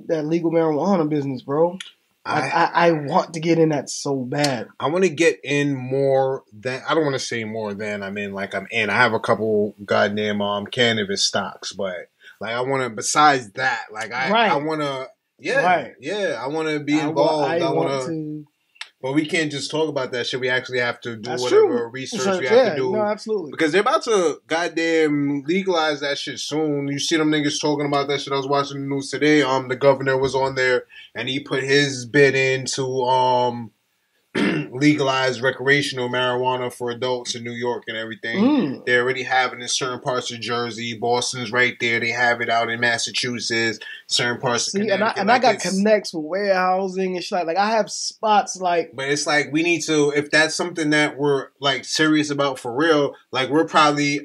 that legal marijuana business, bro. I want to get in that so bad. I want to get in more than I don't want to say more than I'm in. Like I'm in. I have a couple goddamn cannabis stocks, but like I want to. Besides that, like I want to. Yeah, I want to be involved. I want to. But we can't just talk about that shit. We actually have to do whatever research we have to do. No, absolutely. Because they're about to goddamn legalize that shit soon. You see them niggas talking about that shit. I was watching the news today. The governor was on there and he put his bid in to legalize recreational marijuana for adults in New York and everything. They already have it in certain parts of Jersey. Boston's right there. They have it out in Massachusetts. Certain parts of Connecticut. And I got connects with warehousing and shit. Like I have spots like. But it's like we need to. If that's something that we're like serious about for real, like we're probably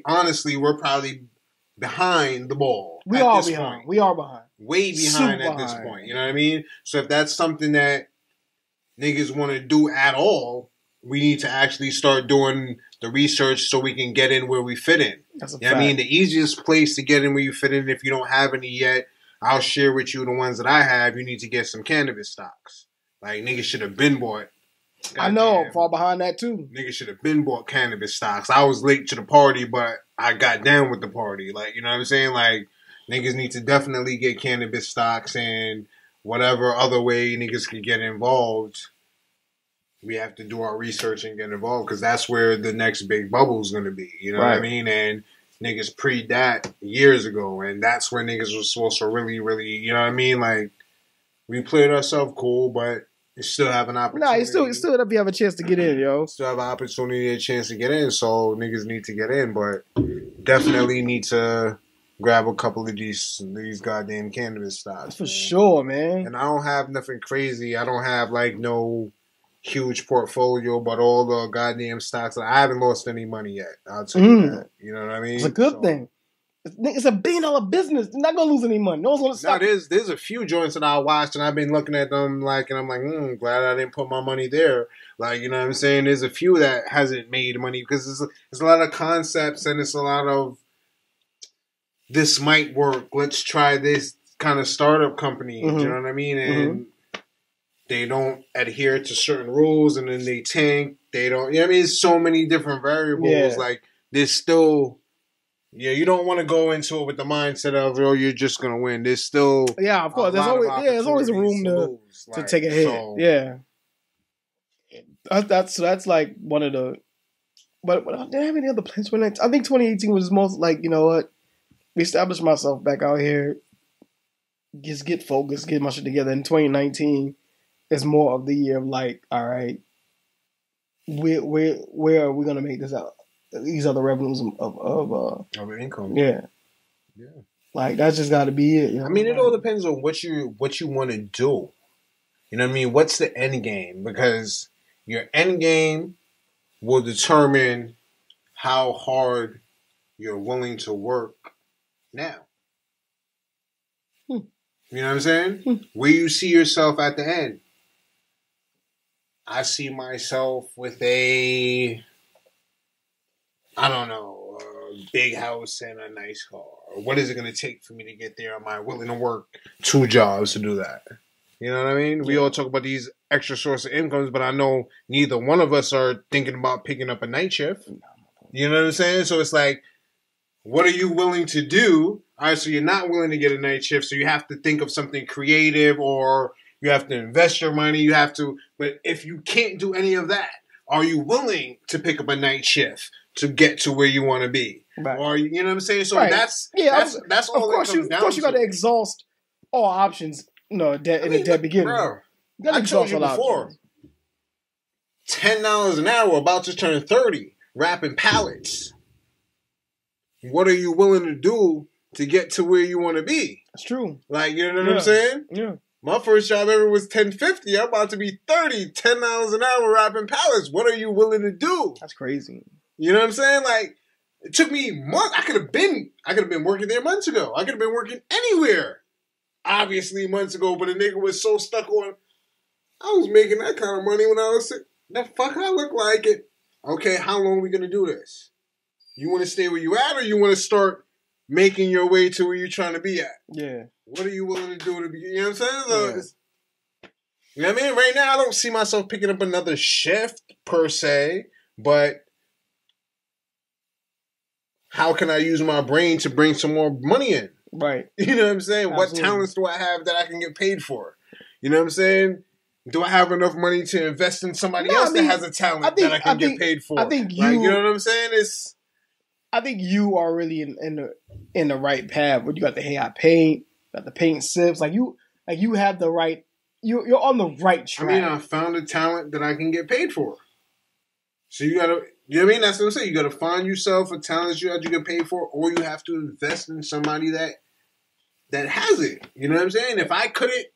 behind the ball. We are behind. Way behind at this point. You know what I mean? So if that's something that niggas want to do at all, we need to actually start doing the research so we can get in where we fit in. That's a fact. I mean, the easiest place to get in where you fit in, if you don't have any yet, I'll share with you the ones that I have. You need to get some cannabis stocks. Like, niggas should have been bought. I know, far behind that too. Niggas should have been bought cannabis stocks. I was late to the party, but I got down with the party. Like, you know what I'm saying? Like, niggas need to definitely get cannabis stocks and whatever other way niggas can get involved. We have to do our research and get involved because that's where the next big bubble is going to be. You know what I mean? And niggas pre that years ago, and that's where niggas was supposed to really, really, you know what I mean? Like, we played ourselves cool, but you still have an opportunity. Nah, you still have a chance to get in, yo. Still have an opportunity, a chance to get in, so niggas need to get in, but definitely need to grab a couple of these goddamn cannabis stocks. For sure, man. And I don't have nothing crazy. I don't have, like, no huge portfolio, but all the goddamn stocks, I haven't lost any money yet. I'll tell you that. You know what I mean? It's a good thing. It's $1 billion business. You're not gonna lose any money. No one's gonna stop. No, there's a few joints that I watched, and I've been looking at them like, and I'm like, glad I didn't put my money there. Like, you know what I'm saying? There's a few that hasn't made money because there's a lot of concepts and it's a lot of this might work. Let's try this kind of startup company. You know what I mean? And they don't adhere to certain rules, and then they tank. They don't. You know what I mean? There's so many different variables. Yeah. Like there's still Yeah, you don't want to go into it with the mindset of, oh, you're just gonna win. There's still of course. There's always a room to take a hit. So. Yeah, that's like one of the. But did I have any other plans for next? I think 2018 was most like, you know what, reestablish myself back out here. Just get focused, get my shit together. In 2019 is more of the year of like, all right, where are we gonna make this out? These are the revenues of income. Yeah. Like that's just got to be it. You know? I mean, it all depends on what you want to do. You know what I mean? What's the end game? Because your end game will determine how hard you're willing to work now. You know what I'm saying? Where you see yourself at the end. I see myself with a big house and a nice car. What is it going to take for me to get there? Am I willing to work 2 jobs to do that? You know what I mean? Yeah. We all talk about these extra source of incomes, but I know neither one of us are thinking about picking up a night shift. You know what I'm saying? So it's like, what are you willing to do? All right, so you're not willing to get a night shift, so you have to think of something creative, or you have to invest your money. But if you can't do any of that, are you willing to pick up a night shift to get to where you want to be? Right. Or, you know what I'm saying? So that's all that comes down to. Of course, you got to exhaust all options, in the beginning. Bro, I told you before, $10 an hour, about to turn 30, wrapping pallets. What are you willing to do to get to where you want to be? That's true. Like, you know what I'm saying? Yeah. My first job ever was $10.50. I'm about to be 30, $10 an hour wrapping pallets. What are you willing to do? That's crazy. You know what I'm saying? Like, it took me months. I could have been working there months ago. I could have been working anywhere, obviously, months ago. But a nigga was so stuck on, I was making that kind of money when I was sick. The fuck I look like it. Okay, how long are we going to do this? You want to stay where you at, or you want to start making your way to where you're trying to be at? Yeah. What are you willing to do to be, you know what I'm saying? So you know what I mean? Right now, I don't see myself picking up another shift, per se, but how can I use my brain to bring some more money in? Right. You know what I'm saying? Absolutely. What talents do I have that I can get paid for? You know what I'm saying? Do I have enough money to invest in somebody else that has a talent that I can get paid for? I think you know what I'm saying? I think you are really in the right path. Where you got the hey, I paint, got the paint sips. Like you have the right. You're on the right track. I mean, I found a talent that I can get paid for. So you gotta. You know what I mean? That's what I'm saying. You got to find yourself a talent you get paid for, or you have to invest in somebody that has it. You know what I'm saying? If I couldn't,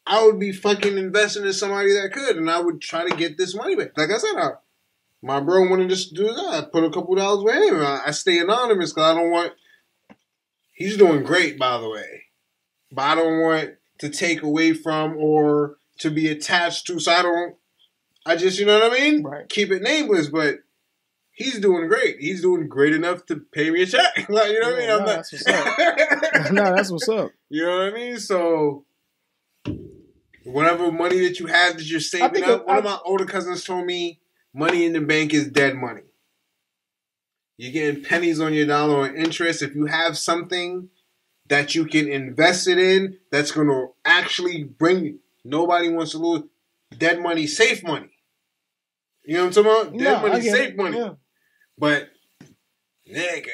I would be fucking investing in somebody that could, and I would try to get this money back. Like I said, my bro wanted to do that. I put a couple dollars with him. I stay anonymous because I don't want. He's doing great, by the way, but I don't want to take away from or to be attached to. So I just, you know what I mean? Right. Keep it nameless, but. He's doing great. He's doing great enough to pay me a check. Like, you know what I mean? That's what's up. No, that's what's up. You know what I mean? So, whatever money that you have that you're saving up, one of my older cousins told me, money in the bank is dead money. You're getting pennies on your dollar on interest. If you have something that you can invest it in, that's going to actually bring, nobody wants to lose dead money, safe money. You know what I'm talking about? Dead money, safe money. Yeah. But, nigga,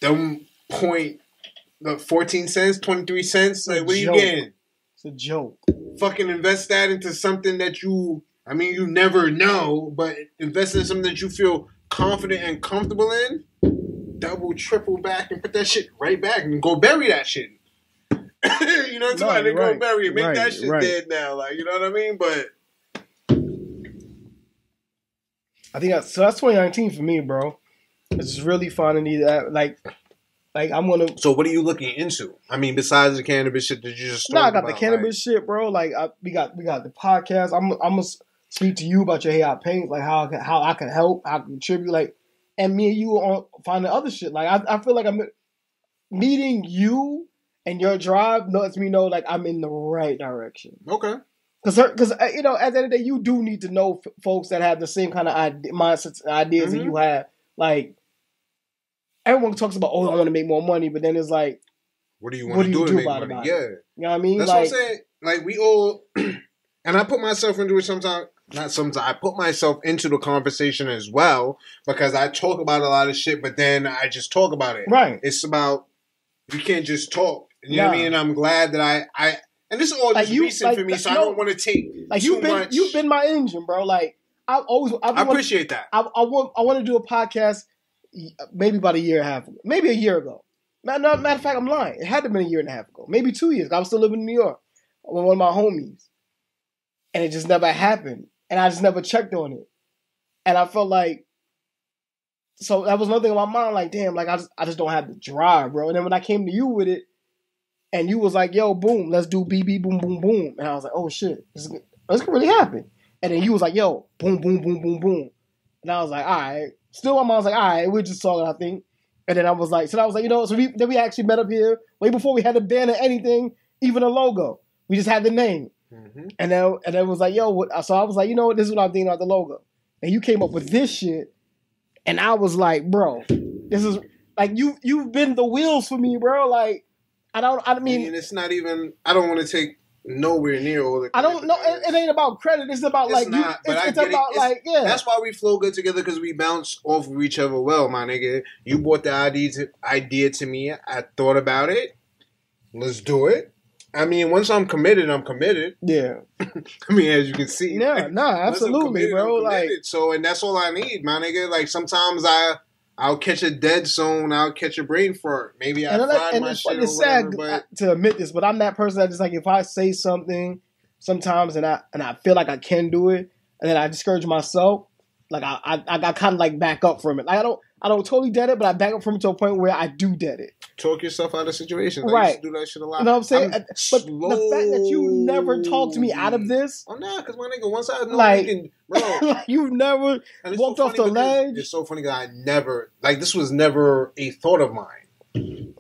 them 14 cents, 23 cents, like, what are you getting? It's a joke. Fucking invest that into something that you never know, but invest in something that you feel confident and comfortable in, double, triple back, and put that shit right back and go bury that shit. You know what I'm saying? Go bury it. Make that shit dead now. Like, you know what I mean? But I think that's 2019 for me, bro. It's really finding that, like I'm gonna. So what are you looking into? I mean, besides the cannabis shit that you just. I got the cannabis shit, bro. Like we got the podcast. I'm gonna speak to you about your Hey I Paint, like how I can help, how I can contribute, like, and me and you on finding other shit. Like I feel like I'm meeting you and your drive lets me know like I'm in the right direction. Okay. Because you know, at the end of the day, you do need to know folks that have the same kind of mindsets and ideas that you have. Like, everyone talks about, oh, I want to make more money, but then it's like, what do you want to do to make money? Yeah. You know what I mean? That's what I'm saying. Like, we all, and I put myself into it sometimes, not sometimes, I put myself into the conversation as well, because I talk about a lot of shit, but then I just talk about it. Right. It's about, you can't just talk. You know what I mean? And I'm glad that I and this is all just recent for me, so I don't want to take too much. You've been my engine, bro. Like, I appreciate that. I want to do a podcast maybe about a year and a half ago. Maybe a year ago. Matter of fact, I'm lying. It had to have been a year and a half ago. Maybe 2 years. I was still living in New York with one of my homies. And it just never happened. And I just never checked on it. And I felt like, so that was another thing in my mind, like, damn, like, I just don't have the drive, bro. And then when I came to you with it, and you was like, yo, boom, let's do BB, boom, boom, boom. And I was like, oh, shit, this could really happen. And then you was like, yo, boom, boom, boom, boom, boom. And I was like, all right. Still, my mom was like, all right, we're just talking, I think. And then I was like, you know, so then we actually met up here way before we had a banner, anything, even a logo. We just had the name. Mm-hmm. And then it was like, yo, so I was like, you know what, this is what I'm thinking about the logo. And you came up with this shit. And I was like, bro, this is, like, you've been the wheels for me, bro. Like, I mean, it's not even, I don't want to take nowhere near all the credit. I don't know, it ain't about credit. It's about, like, not, it's about, like, yeah. That's why we flow good together, because we bounce off of each other well, my nigga. You brought the idea to me. I thought about it. Let's do it. I mean, once I'm committed, I'm committed. Yeah. I mean, as you can see. Yeah, absolutely, bro. Like, so, and that's all I need, my nigga. Like, sometimes I'll catch a dead zone. I'll catch a brain fart. Maybe I find my shit or whatever. Sad to admit this, but I'm that person that just, like, if I say something sometimes and I feel like I can do it, and then I discourage myself, like, I kind of, like, back up from it. Like, I don't totally dead it, but I back up from it to a point where I do dead it. Talk yourself out of situations. Right. I used to do that shit a lot. You know what I'm saying? But the fact that you never talked to me out of this. Oh, no, because my nigga, once I know like, bro. Like, you've never walked off the ledge. It's so funny that I never, like, this was never a thought of mine.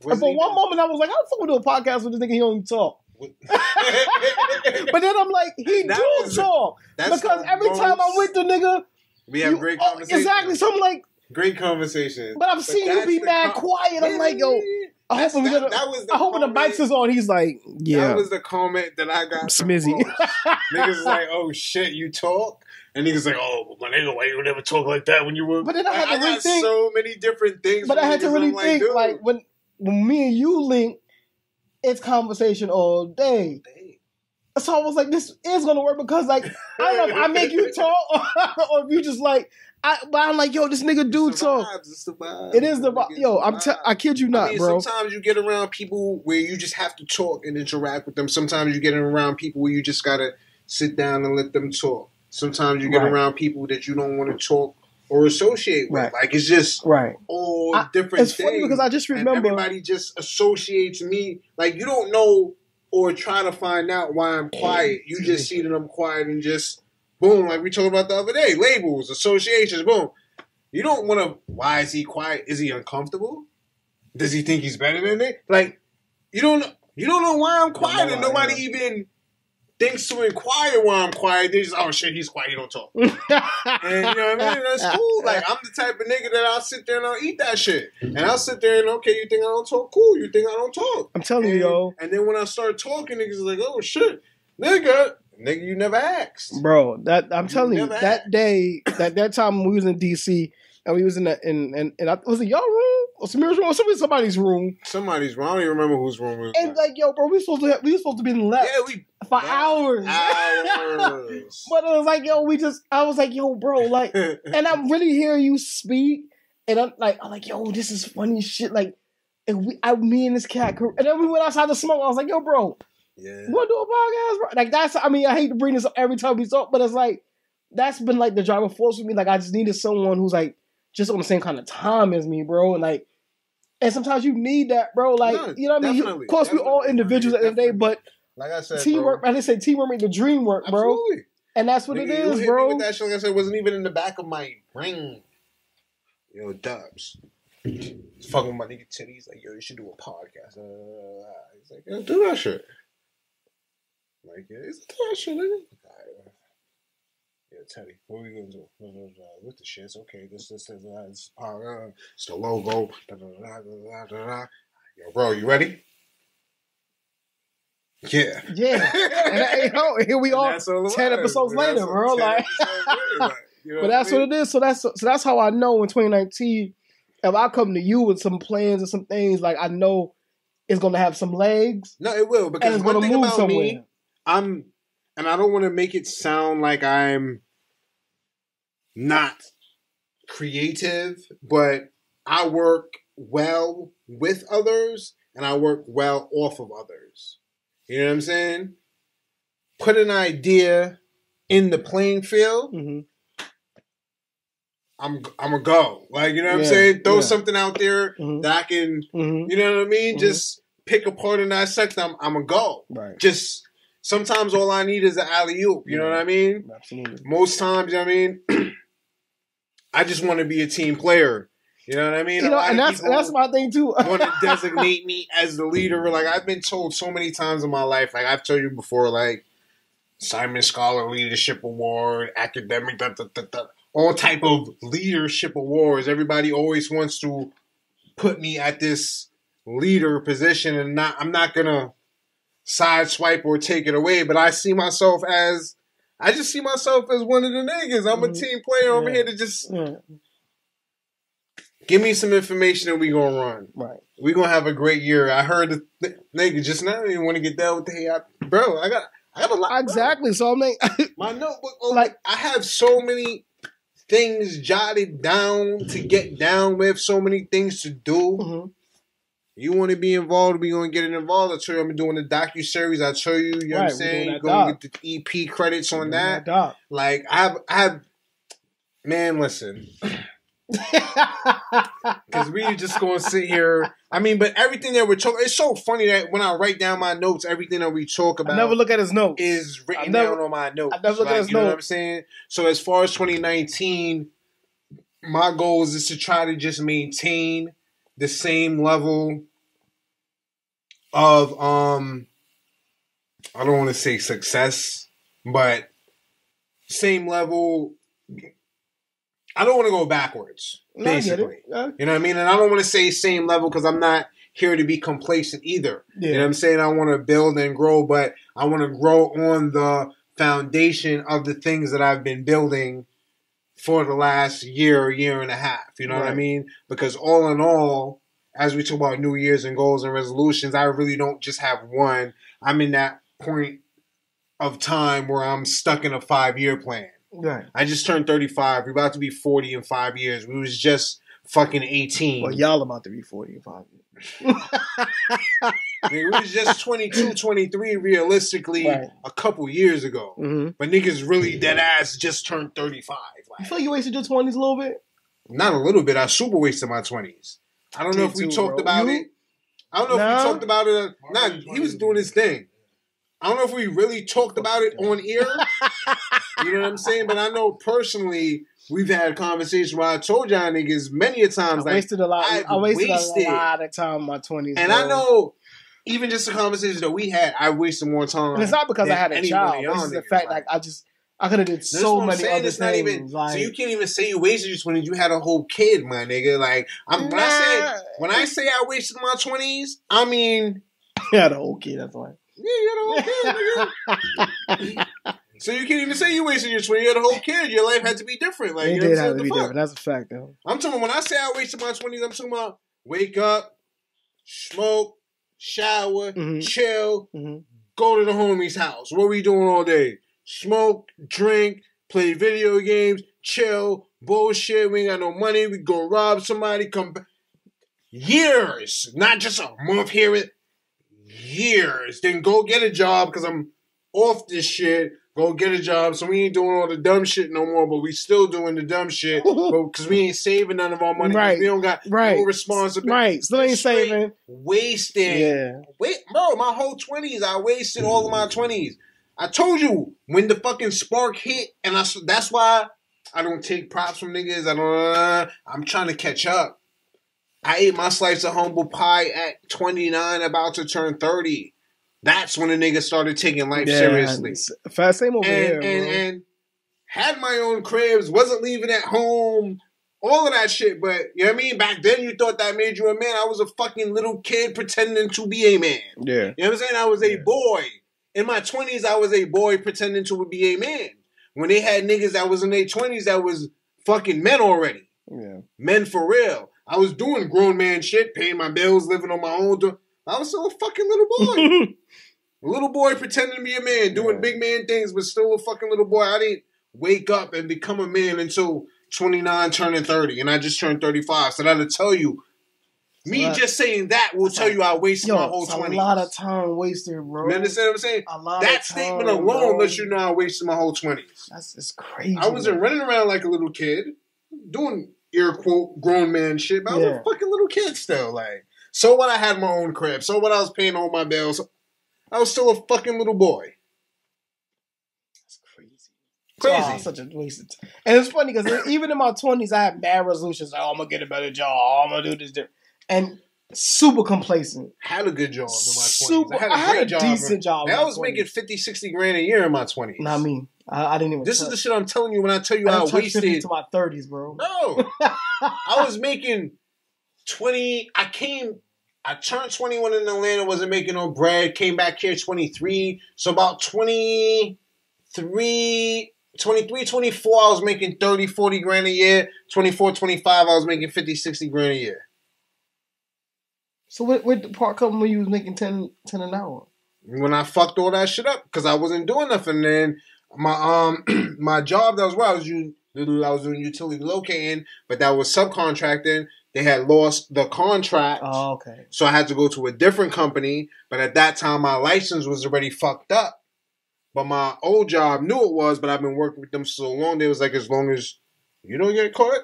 For one moment, I was like, I'm fucking do a podcast with this nigga, he don't even talk. But then I'm like, he do talk. Because every time I'm with the nigga, we have great conversations. Exactly. So I'm like, great conversations. But I've seen you be mad quiet. I'm like, yo, I hope when the mics is on, he's like, yeah. That was the comment that I got. Smizzy. Niggas is like, oh shit, you talk? And niggas like, oh, my nigga, why you never talk like that when you were? But then I had to rethink. So many different things. But I had to really think, like, when me and you link, it's conversation all day. So I was like, this is gonna work because, like, I don't know if I make you talk or if you just like. But I'm like, yo, this nigga do talk. It's the vibe. It is the vibe. Yo, I kid you not, bro. Sometimes you get around people where you just have to talk and interact with them. Sometimes you get around people where you just gotta sit down and let them talk. Sometimes you get around people that you don't want to talk or associate with. Like, it's just all different things. It's funny because I just remember. And everybody just associates me. Like, you don't know or try to find out why I'm quiet. You just see that I'm quiet and just... Boom, like we talked about the other day. Labels, associations, boom. You don't want to, why is he quiet? Is he uncomfortable? Does he think he's better than it? Like, you don't know why I'm quiet, and nobody even thinks to inquire why I'm quiet. They just, oh shit, he's quiet, he don't talk. And you know what I mean? That's cool. Like, I'm the type of nigga that I'll sit there and I'll eat that shit. And I'll sit there and, okay, you think I don't talk? Cool. You think I don't talk? I'm telling you, yo. And then when I start talking, niggas is like, oh shit, nigga, you never asked, bro. That I'm telling you, that day, that time we was in DC and we was in was it your room or Samir's room or somebody's room? Somebody's room. I don't even remember whose room it was. And like, yo, bro, we were supposed to be left for hours. But it was like, yo, I was like, yo, bro, like, and I'm really hearing you speak, and I'm like, yo, this is funny shit. Like, and me and this cat, and then we went outside to smoke. I was like, yo, bro. Yeah. You want to do a podcast, bro? Like, that's, I mean, I hate to bring this up every time we talk, but it's like, that's been like the driving force with me. Like, I just needed someone who's like, just on the same kind of time as me, bro. And like, and sometimes you need that, bro. Like, you know what I mean? Of course, we're all individuals at the end of the day, but like I said, teamwork, bro. They say teamwork make the dream work, bro. Absolutely. And that's what it is, bro. With that shit, like I said, wasn't even in the back of my brain. Yo, Dubs. He's fucking with my nigga Teddy. He's like, yo, you should do a podcast. He's like, yo, do that shit. Like, yeah, it's that shit, nigga. Yeah, Teddy, what are we gonna do? With the shits, okay. This it's the logo. Yo, bro, you ready? Yeah. Yeah. And here we are, 10 episodes later, bro. Like, but that's what it is. So that's how I know in 2019, if I come to you with some plans and some things, like I know it's gonna have some legs. No, it will, because it's one gonna thing move about somewhere. and I don't want to make it sound like I'm not creative, but I work well with others and I work well off of others. You know what I'm saying? Put an idea in the playing field. Mm-hmm. I'm a go. Like, you know what I'm saying? Throw something out there that I can, you know what I mean? Just pick a part in that sector. I'm a go. Right. Just sometimes all I need is an alley-oop. You know what I mean? Absolutely. Most times, you know what I mean? I just want to be a team player. You know what I mean? You know, and that's my thing too. Want to designate me as the leader. Like, I've been told so many times in my life, like I've told you before, like Simon Scholar Leadership Award, academic, all type of leadership awards. Everybody always wants to put me at this leader position, and I'm not gonna sideswipe or take it away. But I just see myself as one of the niggas. I'm a team player over here to just give me some information and we gonna run. Right. We gonna have a great year. I heard the nigga just now. I didn't want to get down with the hey, bro. I got a lot. Exactly. Bro. So I'm like, my notebook. Like I have so many things jotted down to get down with. So many things to do. Mm-hmm. You want to be involved? We gonna get it involved. I tell you, I'm doing the docu-series. I tell you, you know what I'm saying? You're gonna get the EP credits on that. Like I have. Man, listen. Because we just gonna sit here. I mean, but everything that we're talking, it's so funny that when I write down my notes, everything that we talk about, I never look at his notes. Is written down on my notes. I never look at his notes. You know what I'm saying? So as far as 2019, my goals is to try to just maintain the same level of I don't want to say success, but same level. I don't want to go backwards, basically. You know what I mean? And I don't want to say same level because I'm not here to be complacent either. Yeah. You know what I'm saying? I want to build and grow, but I want to grow on the foundation of the things that I've been building for the last year and a half. You know what I mean? Because all in all, as we talk about New Year's and goals and resolutions, I really don't just have one. I'm in that point of time where I'm stuck in a 5-year plan. Right. I just turned 35. We're about to be 40 in 5 years. We was just fucking 18. Well, y'all about to be 40 in 5 years. We was just 22, 23 realistically a couple years ago. Mm-hmm. But niggas really dead ass just turned 35. Like, you feel you wasted your 20s a little bit? Not a little bit. I super wasted my 20s. I don't know if we talked about it. I don't know if we talked about it. Nah, he was doing his thing. I don't know if we really talked about it on air. You know what I'm saying? But I know personally we've had conversations where I told y'all niggas many a times. I wasted a lot of time in my 20s. And I know even just the conversations that we had, I wasted more time. And it's not because I had a child. It's the fact like I could have did so many other things. So you can't even say you wasted your 20s. You had a whole kid, my nigga. Like when I say I wasted my 20s, I mean you had a whole kid. That's why. Yeah, you had a whole kid, nigga. So you can't even say you wasted your 20s. You had a whole kid. Your life had to be different. Like, it did have to be different. That's a fact, though. I'm talking when I say I wasted my 20s, I'm talking about wake up, smoke, shower, chill, go to the homie's house. What we doing all day? Smoke, drink, play video games, chill, bullshit. We ain't got no money. We go rob somebody. Come back. Years, not just a month here. Years. Then go get a job because I'm off this shit. Go get a job. So we ain't doing all the dumb shit no more, but we still doing the dumb shit because we ain't saving none of our money. We don't got no responsibility. Right. Still ain't saving. Wasting. Yeah. Bro, my whole 20s, I wasted all of my 20s. I told you when the fucking spark hit, and that's why I don't take props from niggas. I'm trying to catch up. I ate my slice of humble pie at 29, about to turn 30. That's when the nigga started taking life seriously. Same over here, bro. And had my own cribs, wasn't leaving at home, all of that shit. But, you know what I mean? Back then, you thought that made you a man. I was a fucking little kid pretending to be a man. Yeah. You know what I'm saying? I was a boy. In my 20s, I was a boy pretending to be a man. When they had niggas that was in their 20s that was fucking men already. Yeah. Men for real. I was doing grown man shit, paying my bills, living on my own. I was still a fucking little boy. A little boy pretending to be a man, doing big man things, but still a fucking little boy. I didn't wake up and become a man until 29, turning 30, and I just turned 35. So that'll tell you. Me just saying that will tell you I wasted my whole 20s. A lot of time wasted, bro. You understand what I'm saying? A lot that of statement time, alone bro. lets you know I wasted my whole 20s. It's crazy. I wasn't running around like a little kid, doing air quote grown man shit, but I was a fucking little kid still. Like, so what? I had my own crib. So what? I was paying all my bills. I was still a fucking little boy. That's crazy. Crazy. Oh, such a waste of time. And it's funny because even in my 20s, I had bad resolutions. Like, oh, I'm going to get a better job. Oh, I'm going to do this different. And super complacent. Had a good job in my 20s. I had a decent job. I was making 50, 60 grand a year in my 20s. Not me. I didn't even. This is the shit I'm telling you when I tell you I wasted. To my 30s, bro. No. I was making 20. I turned 21 in Atlanta, wasn't making no bread. Came back here 23. So about 23, 24, I was making 30, 40 grand a year. 24, 25, I was making 50, 60 grand a year. So what the part come when you was making 10 an hour? When I fucked all that shit up, because I wasn't doing nothing. Then my my job, that was where I was doing utility locating, but that was subcontracting. They had lost the contract. Oh, okay. So I had to go to a different company. But at that time, my license was already fucked up. But my old job knew it was, but I've been working with them so long. They was like, as long as you don't get caught,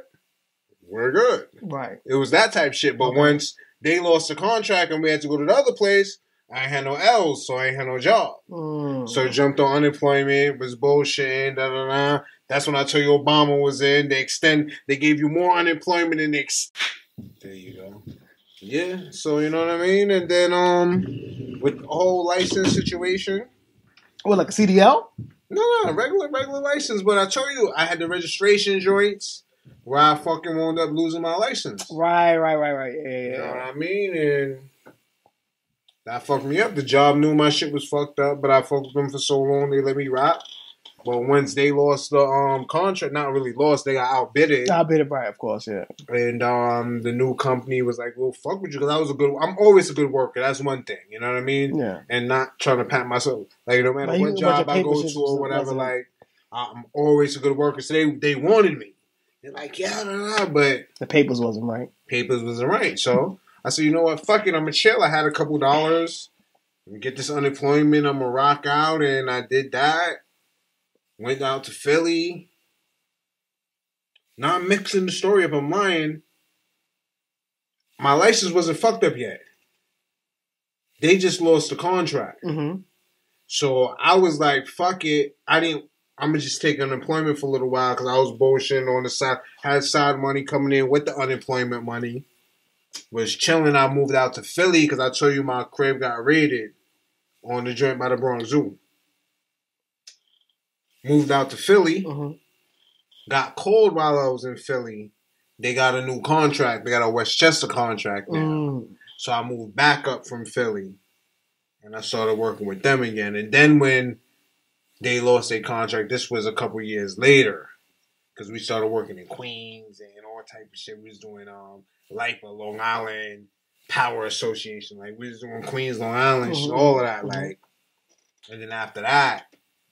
we're good. Right. It was that type shit. But once they lost the contract and we had to go to the other place, I ain't had no L's, so I ain't had no job. So I jumped on unemployment, was bullshitting, da-da-da. That's when I told you Obama was in. They gave you more unemployment and there you go. Yeah, so you know what I mean? And then with the whole license situation. What, like a CDL? No, regular license. But I told you, I had the registration joints where I fucking wound up losing my license. Right. Yeah. You know what I mean? And that fucked me up. The job knew my shit was fucked up, but I fucked with them for so long, they let me rock. But once they lost the contract, not really lost, they got outbidded. Outbidded, right, of course, yeah. And the new company was like, well, fuck with you, because I'm always a good worker. That's one thing, you know what I mean? Yeah. And not trying to pat myself. Like, no matter what job I go to or whatever, like, I'm always a good worker. So they wanted me. They're like, yeah, but the papers wasn't right. So I said, you know what? Fuck it. I'm going to chill. I had a couple dollars. Get this unemployment. I'm going to rock out. And I did that. Went out to Philly. Now I'm mixing the story up. I'm lying. My license wasn't fucked up yet. They just lost the contract. Mm-hmm. So I was like, fuck it. I'm going to just take unemployment for a little while because I was bullshitting on the side. Had side money coming in with the unemployment money. Was chilling. I moved out to Philly because I told you my crib got raided on the joint by the Bronx Zoo. Moved out to Philly. Mm-hmm. Got cold while I was in Philly. They got a new contract. They got a Westchester contract now. So I moved back up from Philly. And I started working with them again. And then when they lost their contract, this was a couple years later. Because we started working in Queens and all type of shit. We was doing LIPA, Long Island Power Association. Like, we was doing Queens, Long Island, shit, all of that. Like, and then after that,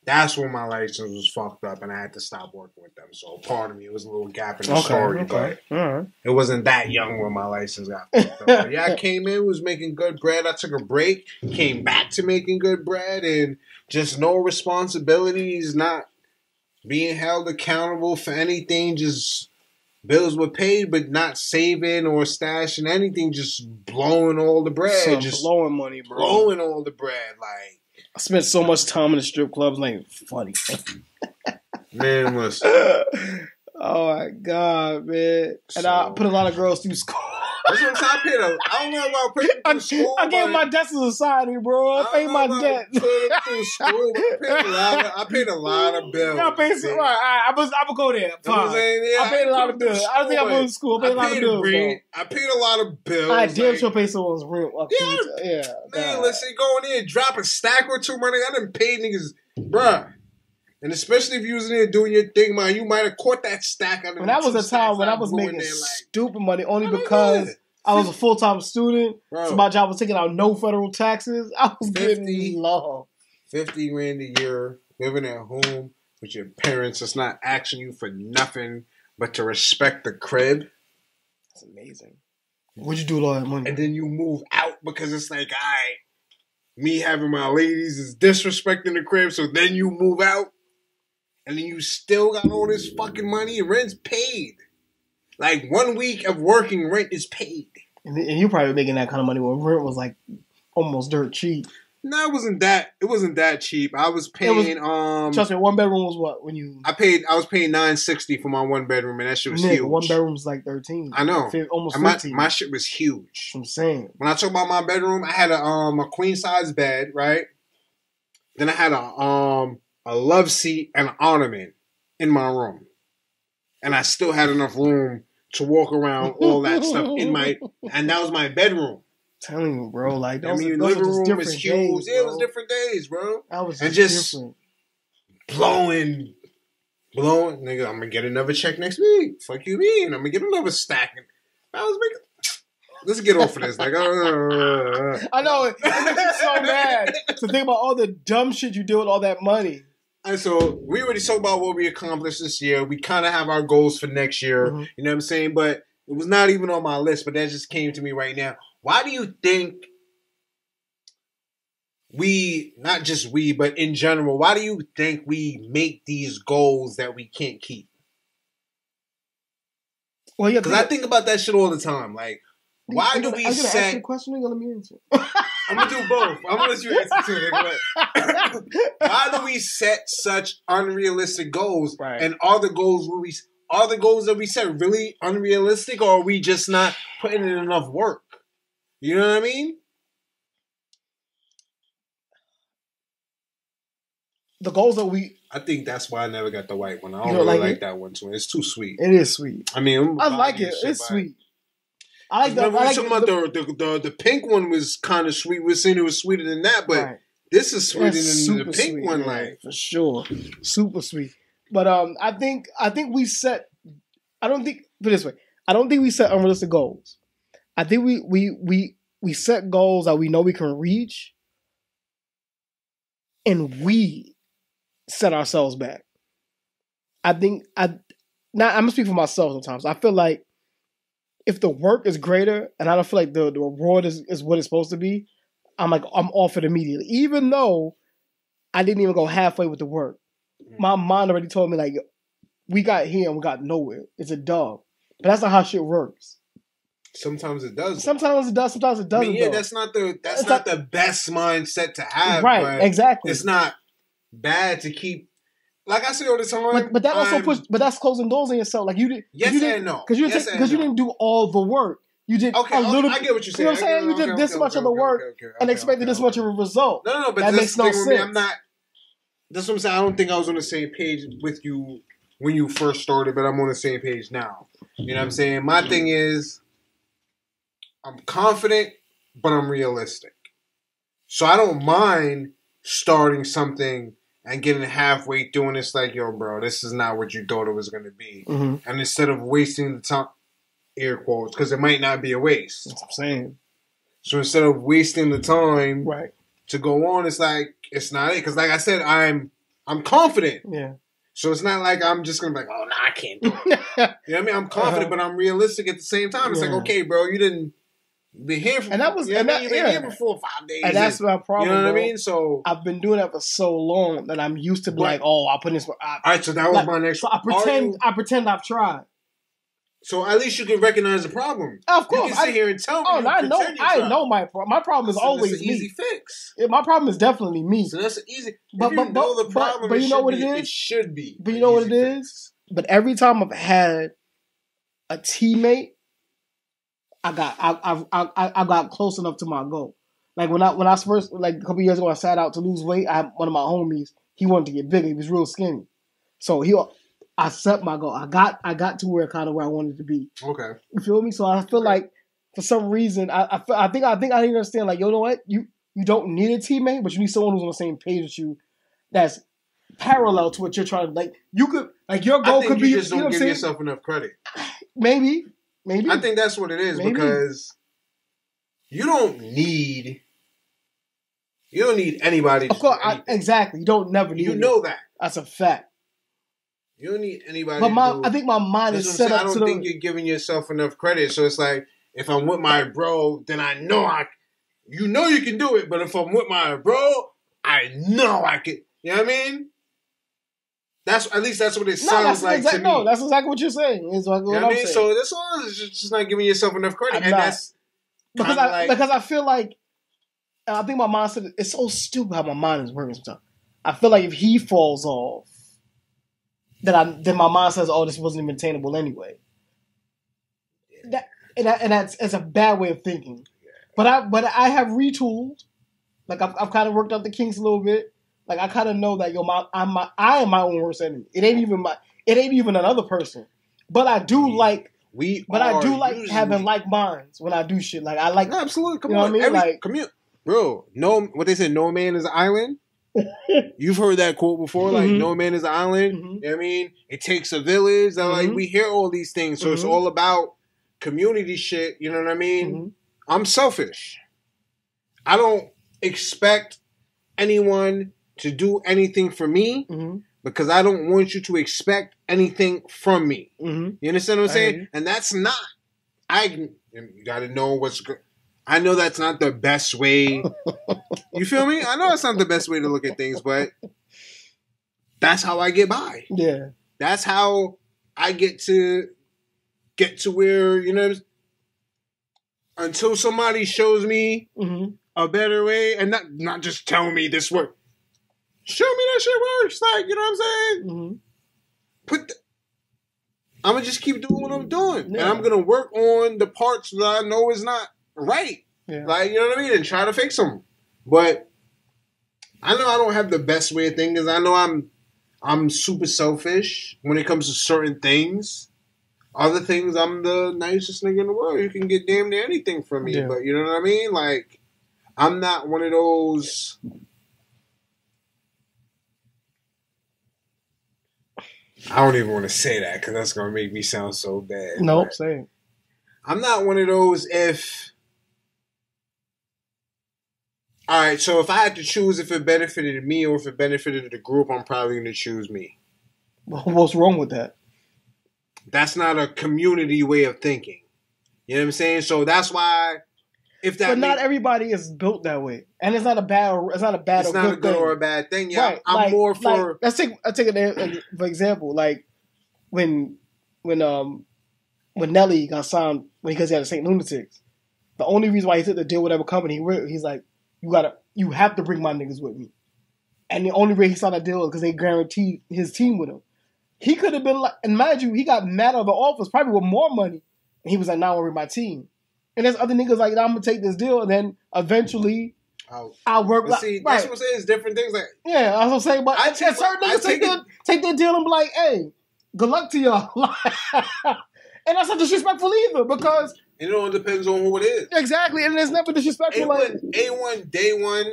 that's when my license was fucked up and I had to stop working with them. So part of me, it was a little gap in the story. But it wasn't that young when my license got fucked up. But yeah, I came in, was making good bread. I took a break, came back to making good bread, and just no responsibilities, not being held accountable for anything. Just bills were paid, but not saving or stashing anything. Just blowing all the bread. Just blowing money, bro. Blowing all the bread. Like, I spent so much time in the strip clubs, like, funny. Man, listen. Oh, my God, man. And I put a lot of girls through school. That's what I'm saying. I don't know about putting him through school. I gave my debt to society, bro. I paid my debt. Put him through school. I paid a lot of bills. I paid some, right. I'm gonna go there. I paid a lot of bills. I don't think I went to school. I paid a lot of bills. I paid a lot of bills. I damn sure paid someone's rent. Yeah. Man, listen, going in, drop a stack or two money. I done paid niggas, bruh. And especially if you was in there doing your thing, man, you might have caught that stack. And that was a time when I was making stupid money only because I was a full-time student. Bro. So my job was taking out no federal taxes. I was getting low. 50 grand a year, living at home with your parents that's not asking you for nothing but to respect the crib. That's amazing. What'd you do with all that money? And then you move out because it's like, all right, me having my ladies is disrespecting the crib, so then you move out. And then you still got all this fucking money. Rent's paid. Like 1 week of working, rent is paid. And you probably making that kind of money when rent was like almost dirt cheap. No, it wasn't that cheap. I was paying trust me, 1 bedroom was what when you I was paying $960 for my 1 bedroom, and that shit was huge. 1 bedroom was like 13. I know. Almost 15. My shit was huge. I'm saying. When I talk about my bedroom, I had a queen size bed, right? Then I had a love seat and an ottoman in my room. And I still had enough room to walk around all that stuff and that was my bedroom. I'm telling you, bro, like those living room was huge. It was different days, bro. That was just different. blowing. Nigga, I'm gonna get another check next week. Fuck you mean? I'm gonna get another stack. I was making. Let's get off of this. Like, I know it makes me so mad to think about all the dumb shit you did with all that money. And so we already talked about what we accomplished this year. We kind of have our goals for next year. Mm-hmm. You know what I'm saying? But it was not even on my list, but that just came to me right now. Why do you think not just we, but in general, why do you think we make these goals that we can't keep? Well, yeah, because I think about that shit all the time. Like, why do we set... Ask you a question, let me answer. I'm going to do both. I'm going to let you answer too. Why do we set such unrealistic goals? Right. And are the goals that we set really unrealistic, or are we just not putting in enough work? You know what I mean? The goals that I think that's why I never got the white one. I don't really like that one too. It's too sweet. It is sweet. I mean, I like it. It's sweet. I like the pink one was kind of sweet. We're saying it was sweeter than that, but this is sweeter than the pink sweet, one, man, like for sure, super sweet. But I think we set. I don't think put it this way. I don't think we set unrealistic goals. I think we set goals that we know we can reach, and we set ourselves back. I'm gonna speak for myself sometimes. I feel like if the work is greater and I don't feel like the reward is what it's supposed to be, I'm off it immediately. Even though I didn't even go halfway with the work. My mind already told me, like, we got here and we got nowhere. It's a dub. But that's not how shit works. Sometimes it does. Sometimes it does. Sometimes it doesn't. I mean, yeah, that's not the best mindset to have. Right, but exactly. It's not bad to keep. Like I say all the time, but that also but that's closing doors on yourself. Like you did, and no, because you didn't do all the work. You did a little. I get what you're saying. You know what I'm saying? You did this much of the work and expected this much of a result. No, but that makes no sense. I'm not. That's what I'm saying. I don't think I was on the same page with you when you first started, but I'm on the same page now. You know what I'm saying? My thing is, I'm confident, but I'm realistic. So I don't mind starting something and getting halfway doing this, like, yo, bro, this is not what you thought it was going to be. Mm-hmm. And instead of wasting the time, air quotes, because it might not be a waste. That's what I'm saying. So instead of wasting the time right. to go on, it's like, it's not it. Because like I said, I'm confident. Yeah. So it's not like I'm just going to be like, oh, no, I can't do it. You know what I mean? I'm confident, but I'm realistic at the same time. It's like, okay, bro, you didn't be here for, and that was, you've been here for 4 or 5 days. And that's my problem. You know what bro. I mean? So I've been doing that for so long that I'm used to be like, oh, I'll put this. All right, so that was my next. So I pretend I've tried. So at least you can recognize the problem. Of course, you can sit here and tell me. Oh, I know my problem is always that's an me. Easy fix. My problem is definitely me. So that's an easy. But you know the problem. But you know what it is. It should be. But you know what it is. But every time I've had a teammate, I got close enough to my goal. Like when I first, like a couple years ago, I sat out to lose weight. I had one of my homies. He wanted to get bigger. He was real skinny, so I set my goal. I got to where I wanted to be. Okay, you feel me? So I feel like for some reason I think I understand. Like, you know what? You don't need a teammate, but you need someone who's on the same page with you. That's parallel to what you're trying to like. You could like your goal could be. You just don't give yourself enough credit. Maybe. I think that's what it is because you don't need anybody. Of course, exactly. You don't never need. You know that. That's a fact. You don't need anybody. But I think my mind is set up. I don't think you're giving yourself enough credit. So it's like if I'm with my bro, then I know you know you can do it. But if I'm with my bro, I know I can. You know what I mean? At least that's what it sounds like to me. No, that's exactly what you're saying. It's like what I'm saying. So this one is just not giving yourself enough credit, that's because I feel like I think my mind said it's so stupid how my mind is working sometimes. I feel like if he falls off, then my mind says, "Oh, this wasn't even attainable anyway." That's a bad way of thinking. But I have retooled. Like I've kind of worked out the kinks a little bit. Like I kind of know that I am my own worst enemy. It ain't even another person. But I do like having like minds when I do shit. Like I like absolutely. Come on, what I mean? Bro. No, what they said, no man is an island. You've heard that quote before, like no man is an island. Mm-hmm. You know what I mean? It takes a village. Like we hear all these things, so it's all about community shit. You know what I mean? Mm-hmm. I'm selfish. I don't expect anyone to do anything for me because I don't want you to expect anything from me. Mm-hmm. You understand what I'm saying? And that's not. You got to know what's good. I know that's not the best way. You feel me? I know it's not the best way to look at things, but that's how I get by. Yeah. That's how I get to where, until somebody shows me a better way and not just tell me this works. Show me that shit works. Like, you know what I'm saying? Mm-hmm. I'm going to just keep doing what I'm doing. Yeah. And I'm going to work on the parts that I know is not right. Yeah. Like, you know what I mean? And try to fix them. But I know I don't have the best way of thinking. I know I'm super selfish when it comes to certain things. Other things, I'm the nicest nigga in the world. You can get damn near anything from me. Yeah. But you know what I mean? Like, I'm not one of those... I don't even want to say that because that's going to make me sound so bad. Nope, say it. I'm not one of those all right, so if I had to choose if it benefited me or if it benefited the group, I'm probably going to choose me. Well, what's wrong with that? That's not a community way of thinking. You know what I'm saying? So that's why... But not everybody is built that way, and it's not a good or a bad thing. Yeah, right. I'm more for. Let's take it for example, like when Nelly got signed because he had the St. Lunatics. The only reason why he took the deal with whatever company he's like, you have to bring my niggas with me, and the only way he signed that deal is because they guaranteed his team with him. He could have been like, and mind you, he got mad at the office probably with more money, and he was like, "Now I want to bring my team." And there's other niggas like, I'm going to take this deal, and then eventually I'll work. But see, that's what I'm saying. It's different things. Like, yeah, I was going to say, but certain niggas take their deal and be like, hey, good luck to y'all. And that's not disrespectful either, because... It all depends on who it is. Exactly, and it's never disrespectful. A1, day one...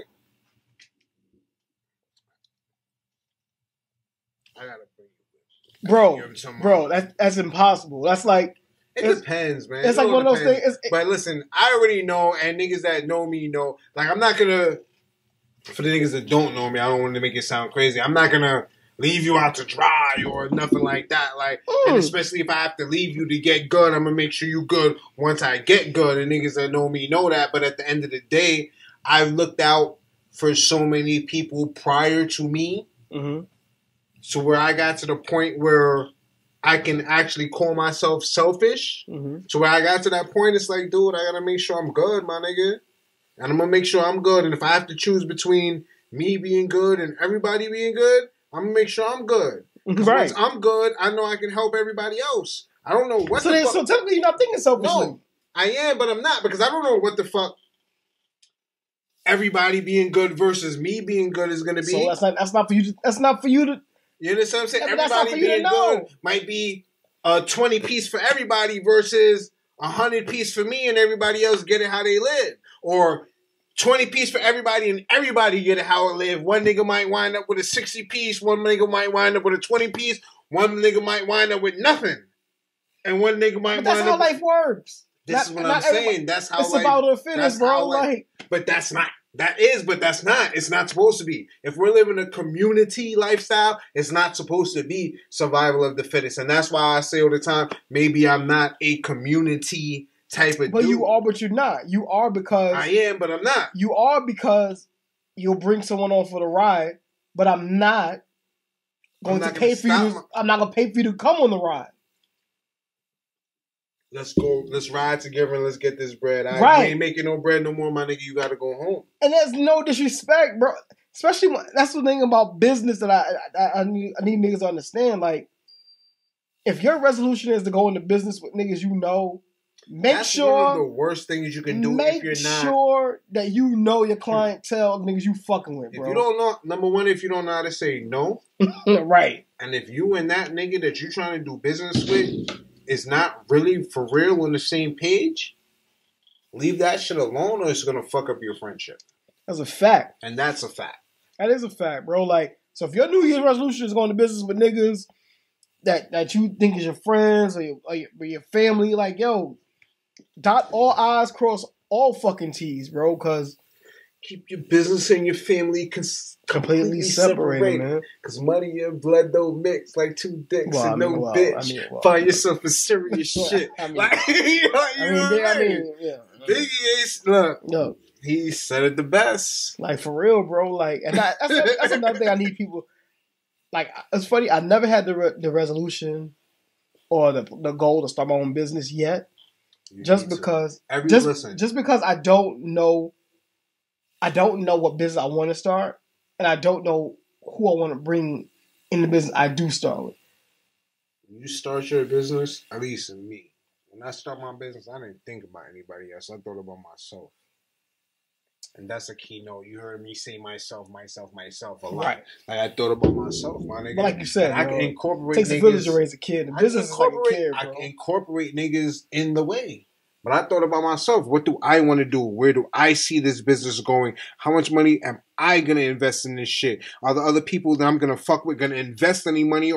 I got to bring you with. Bro, that's impossible. That's like... It depends, man. It's like one of those things. But listen, I already know, and niggas that know me know. Like, I'm not gonna. For the niggas that don't know me, I don't want to make it sound crazy. I'm not gonna leave you out to dry or nothing like that. Like, and especially if I have to leave you to get good, I'm gonna make sure you good once I get good. And niggas that know me know that. But at the end of the day, I've looked out for so many people prior to me, so where I got to the point where I can actually call myself selfish. So when I got to that point, it's like, dude, I gotta make sure I'm good, my nigga. And I'm gonna make sure I'm good. And if I have to choose between me being good and everybody being good, I'm gonna make sure I'm good. Because right. Once I'm good, I know I can help everybody else. I don't know what so technically you're not thinking selfishly. I am, but I'm not, because I don't know what the fuck everybody being good versus me being good is gonna be. So that's not for you to. That's not for you to. You understand what I'm saying? Yeah, everybody being good might be a 20 piece for everybody versus 100 piece for me, and everybody else get it how they live, or 20 piece for everybody and everybody get it how it live. One nigga might wind up with a 60 piece, one nigga might wind up with a 20 piece, one nigga might wind up with nothing, and one nigga might wind up. That's how life works. This is what I'm saying. That's how it's about the fitness, bro. Like, but that's not. That is, but that's not. It's not supposed to be. If we're living a community lifestyle, it's not supposed to be survival of the fittest. And that's why I say all the time, maybe I'm not a community type of but dude. you are, but you're not. You are because... I am, but I'm not. You are because you'll bring someone on for the ride, but I'm not going to pay for you. I'm not going to pay for you to come on the ride. Let's go. Let's ride together and let's get this bread. You ain't making no bread no more, my nigga. You got to go home. And there's no disrespect, bro. Especially that's the thing about business that I need niggas to understand. Like, if your resolution is to go into business with niggas you know, that's sure one of the worst things you can do if you're not. Make sure that you know your clientele, niggas you fucking with, bro. If you don't know, number one, if you don't know how to say no, right. And if you and that nigga that you're trying to do business with is not really for real on the same page, leave that shit alone or it's going to fuck up your friendship. That's a fact. And that's a fact. That is a fact, bro. Like, so if your New Year's resolution is going to business with niggas that you think is your friends or your family, like, yo, dot all I's, cross all fucking T's, bro, because keep your business and your family completely separated, man. Because money and blood don't mix like two dicks and bitch. Find yourself a serious shit. I mean, Biggie Ace, look, he said it the best. Like, for real, bro. Like, and that's another thing I need people. Like, it's funny. I never had the resolution or the goal to start my own business yet. Just because I don't know what business I want to start, and I don't know who I want to bring in the business I do start with. When you start your business, at least in me, when I start my business, I didn't think about anybody else. I thought about myself. And that's a keynote. You heard me say myself a lot. Right. Like, I thought about myself, my nigga. But like you said, I can incorporate niggas. It takes a village to raise a kid. The business is like a kid, bro. I can incorporate niggas in the way. But I thought about myself. What do I want to do? Where do I see this business going? How much money am I going to invest in this shit? Are the other people that I'm going to fuck with going to invest any money?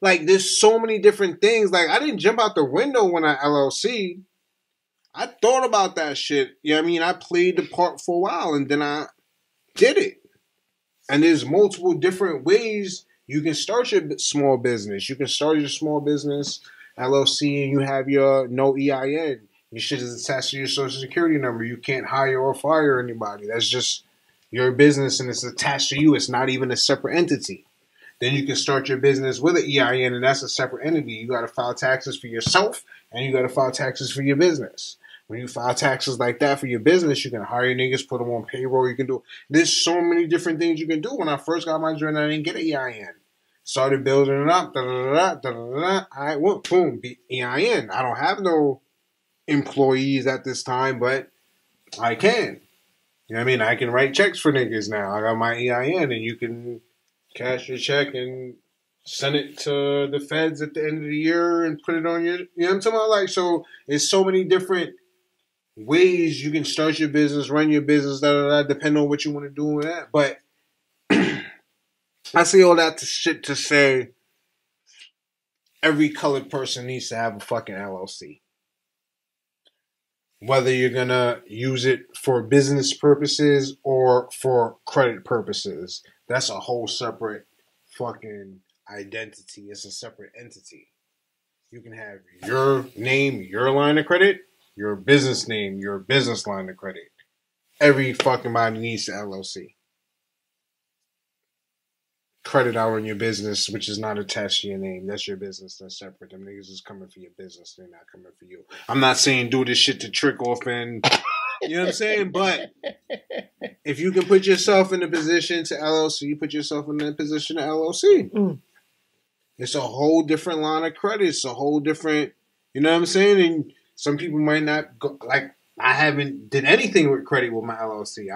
Like, there's so many different things. Like, I didn't jump out the window when I LLC. I thought about that shit. You know what I mean? I played the part for a while and then I did it. And there's multiple different ways you can start your small business. You can start your small business LLC and you have your no EIN. Your shit is attached to your social security number. You can't hire or fire anybody. That's just your business and it's attached to you. It's not even a separate entity. Then you can start your business with an EIN and that's a separate entity. You got to file taxes for yourself and you got to file taxes for your business. When you file taxes like that for your business, you can hire niggas, put them on payroll. You can do. There's so many different things you can do. When I first got my joint, I didn't get an EIN. Started building it up. I went boom, EIN. I don't have no employees at this time, but I can. You know what I mean? I can write checks for niggas now. I got my EIN, and you can cash your check and send it to the feds at the end of the year and put it on your. You know what I'm talking about? Like, so there's so many different ways you can start your business, run your business, depending on what you want to do with that. But I say all that to say every colored person needs to have a fucking LLC. Whether you're going to use it for business purposes or for credit purposes. That's a whole separate fucking identity. It's a separate entity. You can have your name, your line of credit, your business name, your business line of credit. Every fucking body needs an LLC. Credit out on your business, which is not attached to your name. That's your business. That's separate. Them niggas is coming for your business. They're not coming for you. I'm not saying do this shit to trick off and... You know what I'm saying? But if you can put yourself in a position to LLC, put yourself in a position to LLC. Mm. It's a whole different line of credit. It's a whole different... You know what I'm saying? And Some people might not go, like, I haven't did anything with credit with my LLC.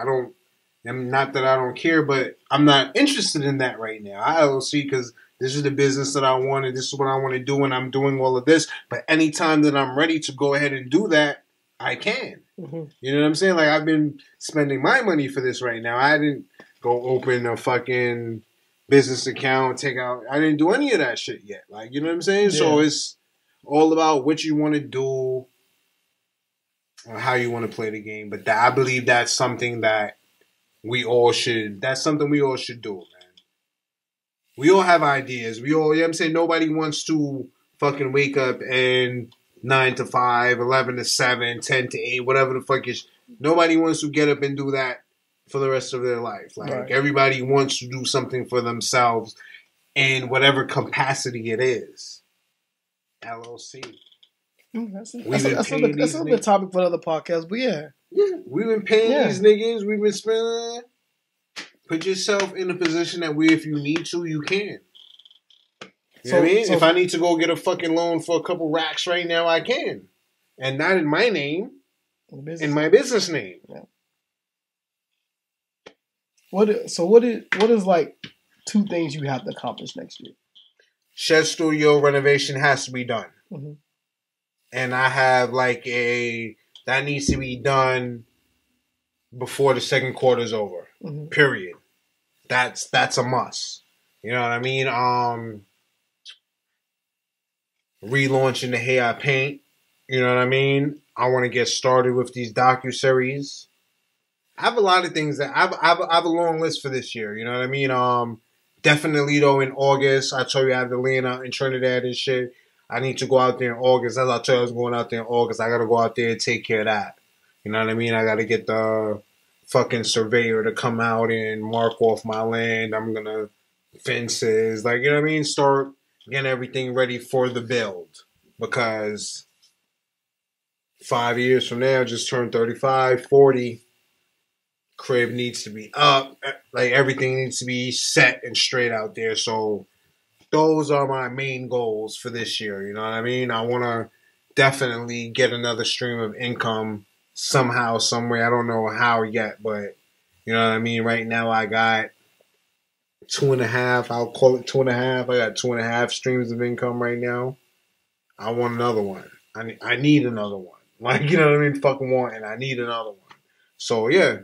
Not that I don't care, but I'm not interested in that right now. I LLC because this is the business that I wanted. This is what I want to do, and I'm doing all of this. But anytime that I'm ready to go ahead and do that, I can. Mm-hmm. You know what I'm saying? Like, I've been spending my money for this right now. I didn't go open a fucking business account, I didn't do any of that shit yet. Like, you know what I'm saying? Yeah. So it's all about what you want to do or how you want to play the game. But I believe that's something that that's something we all should do, man. We all have ideas. You know what I'm saying? Nobody wants to fucking wake up and 9 to 5, 11 to 7, 10 to 8, whatever the fuck is. Nobody wants to get up and do that for the rest of their life. Like, everybody wants to do something for themselves in whatever capacity it is. LLC. That's a good topic for another podcast, but yeah. Yeah, we've been paying these niggas. We've been spending. Put yourself in a position that if you need to, you can. You know what I mean? If I need to go get a fucking loan for a couple racks right now, I can. And not in my name, in my business name. Yeah. What is like 2 things you have to accomplish next year? Shed studio renovation has to be done. Mm-hmm. And I have that needs to be done before the second quarter is over. Mm-hmm. Period. That's a must. You know what I mean? Relaunching the Hey I Paint. You know what I mean? I want to get started with these docuseries. I have a lot of things that I have a long list for this year. You know what I mean? Definitely though in August, I told you I have the land out in Trinidad and shit. I need to go out there in August. As I told you I was going out there in August, I got to go out there and take care of that. You know what I mean? I got to get the fucking surveyor to come out and mark off my land. I'm going to fences. Like, you know what I mean? Start getting everything ready for the build. Because 5 years from now, just turned 35, 40. Crib needs to be up. Like, everything needs to be set and straight out there. So those are my main goals for this year. You know what I mean? I want to definitely get another stream of income somehow, some way. I don't know how yet, but you know what I mean? Right now I got 2.5. I'll call it 2.5. I got 2.5 streams of income right now. I want another one. I need another one. Like, you know what I mean? Fucking want, and I need another one. So yeah,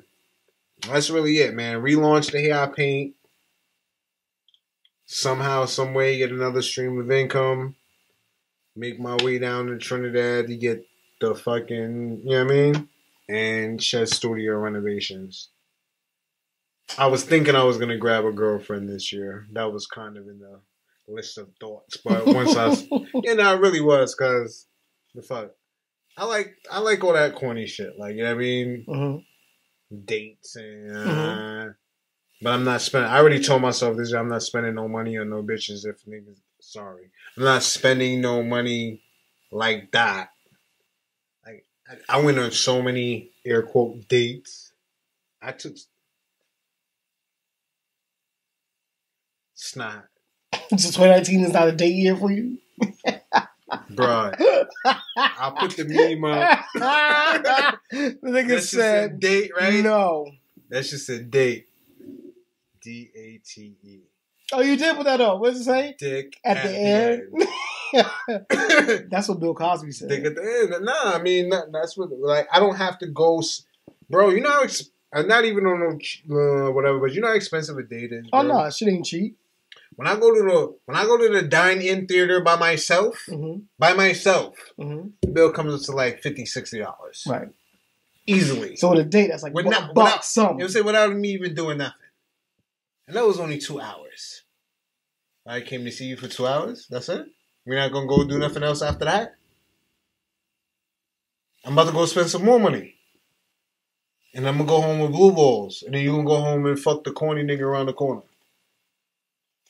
that's really it, man. Relaunch the Hey I Paint. Somehow, some way, get another stream of income. Make my way down to Trinidad to get the fucking, you know what I mean? And shed studio renovations. I was thinking I was going to grab a girlfriend this year. That was kind of in the list of thoughts. But once it really was, because the fuck. I like all that corny shit. Like, you know what I mean? Mm-hmm. Dates and... But I'm not spending... I already told myself this year I'm not spending no money on no bitches if niggas... Sorry. I'm not spending no money like that. Like, I went on so many, air quote, dates. I took... It's not... So 2019 is not a date year for you? Bruh. I'll put the meme up. The nigga said... date, right? No. That's just a date. D-A-T-E. Oh, you did put that up. What does it say? Dick at the end. That's what Bill Cosby said. Dick at the end. Nah, I mean, that's what, like, I don't have to go, bro, you know how, I'm not even on no, whatever, but you know how expensive a date is, bro? Oh, no, shit ain't cheap. When I go to the dine-in theater by myself, the bill comes up to like $50, $60. Right. Easily. So with a date, that's like without something. You know, say without me even doing nothing. And that was only 2 hours. I came to see you for 2 hours. That's it? We're not going to go do nothing else after that? I'm about to go spend some more money. And I'm going to go home with blue balls. And then you're going to go home and fuck the corny nigga around the corner.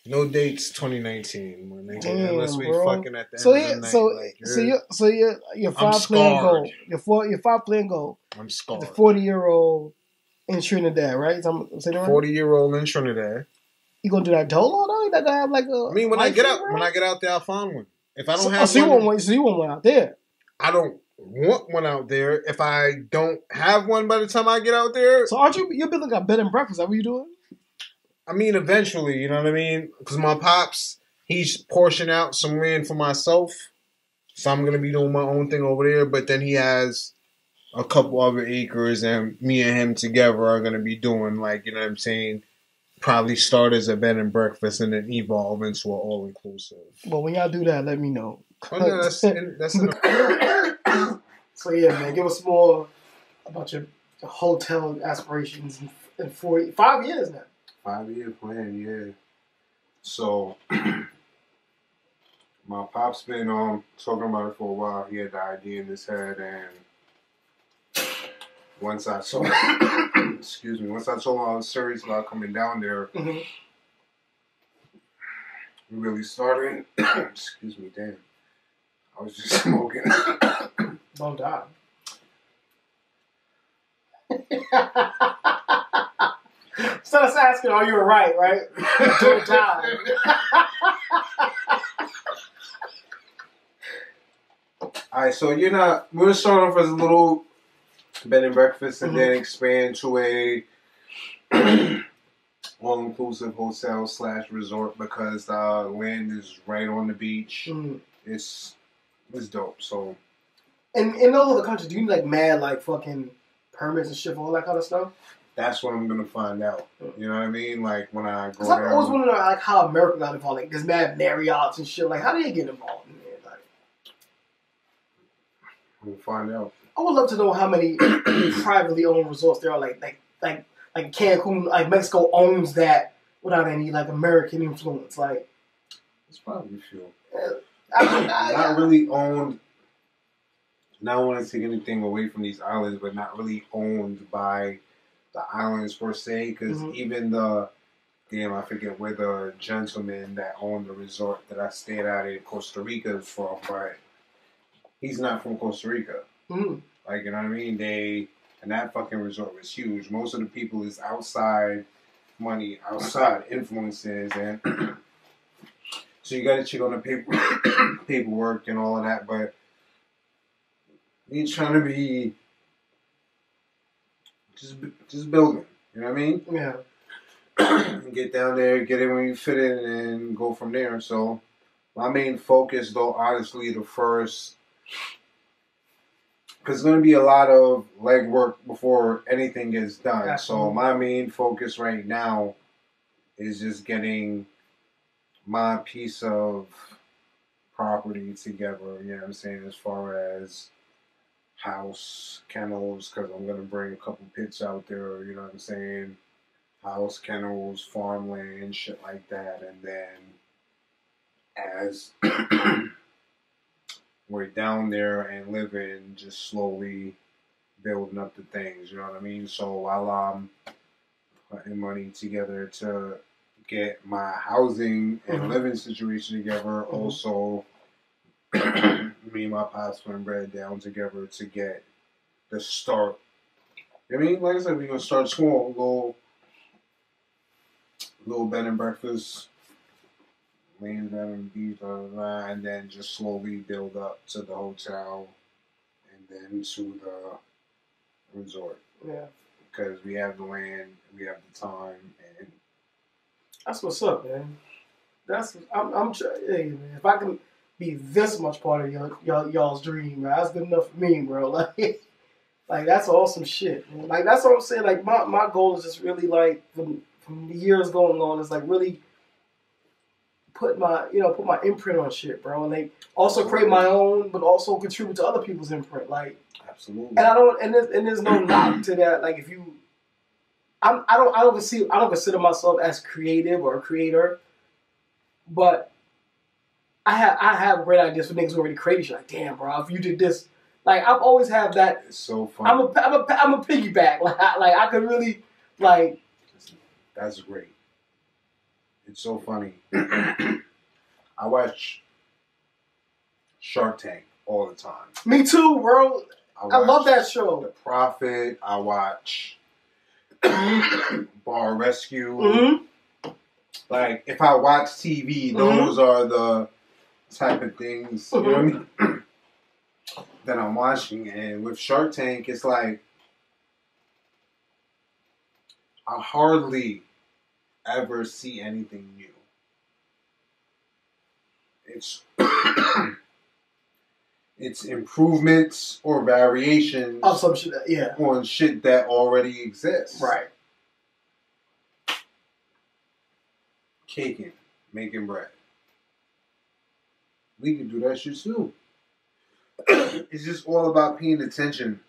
No dates 2019. Unless we fucking at the end of the night. So your 5-plan goal. Your 5-plan goal. I'm scarred. The 40-year-old in Trinidad, right? 40-year-old in Trinidad. You gonna do that dolo though? You not gonna have like a... when I get out there, I'll find one. If I don't have one... So you want one out there? I don't... want one out there. If I don't have one by the time I get out there, So you're building a bed and breakfast? Is that what you doing? I mean, eventually, you know what I mean? Because my pops, he's portioned out some land for myself, so I'm gonna be doing my own thing over there. But then he has a couple other acres, and me and him together are gonna be doing, like, you know what I'm saying? Probably start as a bed and breakfast and then evolve into an all inclusive. Well, when y'all do that, let me know. Oh no, that's in the So yeah, man, give us more about your hotel aspirations in 5 years now. 5-year plan, yeah. So my pop's been talking about it for a while. He had the idea in his head, and once I told once I told him I was serious about coming down there, we really started. Excuse me, damn. I was just smoking. Don't die. Instead of asking, are you alright, right? Don't die. Alright, so we're gonna start off as a little bed and breakfast and then expand to a all-inclusive hotel / resort because the land is right on the beach. It's dope. So, and in all over the country, do you need like mad like fucking permits and shit for all that kind of stuff? That's what I'm gonna find out. You know what I mean? Like when I go down. I always want to know like how America got involved. Like there's mad Marriotts and shit. Like how do they get involved in there? Like, we'll find out. I would love to know how many privately owned resorts there are. Like Cancun, like Mexico owns that without any like American influence. Like it's probably a few. Not really owned. Not want to take anything away from these islands, but not really owned by the islands per se. Because even I forget where the gentleman that owned the resort that I stayed at in Costa Rica is from, but he's not from Costa Rica. Like, you know what I mean? And that fucking resort was huge. Most of the people is outside money, outside influences, and so you got to check on the paperwork and all of that. But he's trying to be just building. You know what I mean? Yeah. Get down there, get in when you fit in, and go from there. So my main focus, though, honestly, the first. Because it's going to be a lot of legwork before anything gets done. Absolutely. So my main focus right now is just getting my piece of property together, you know what I'm saying, as far as house, kennels, because I'm going to bring a couple pits out there, you know what I'm saying, house, kennels, farmland, shit like that. And then as we're down there and living, just slowly building up the things, you know what I mean? So while I'm putting money together to get my housing and living situation together, also me and my pops putting bread down together to get the start. I mean, like I said, we're going to start small, little bed and breakfast, laying down on the beach, and then just slowly build up to the hotel and then to the resort. Yeah. Because we have the land, we have the time, and that's what's up, man. I'm hey, man, if I can be this much part of y'all's dream, man, that's good enough for me, bro. Like that's awesome shit, man. Like that's what I'm saying. Like my goal is just really like from the years going on is like really put my imprint on shit, bro, and like also create my own, but also contribute to other people's imprint, like absolutely. And there's no knock to that. Like if you, I don't consider myself as creative or a creator, but I have great ideas for niggas who already created shit. Like damn, bro, if you did this, like I've always had that. It's so funny. I'm a piggyback. Like I could really like. That's great. It's so funny. I watch Shark Tank all the time. Me too, bro. I love that show. The Prophet. I watch Bar Rescue. Like, if I watch TV, those are the type of things. You know what I mean? that I'm watching, and with Shark Tank, it's like I hardly ever see anything new. It's it's improvements or variations of some shit. Yeah, on shit that already exists. right. Caking, making bread. We can do that shit too. It's just all about paying attention.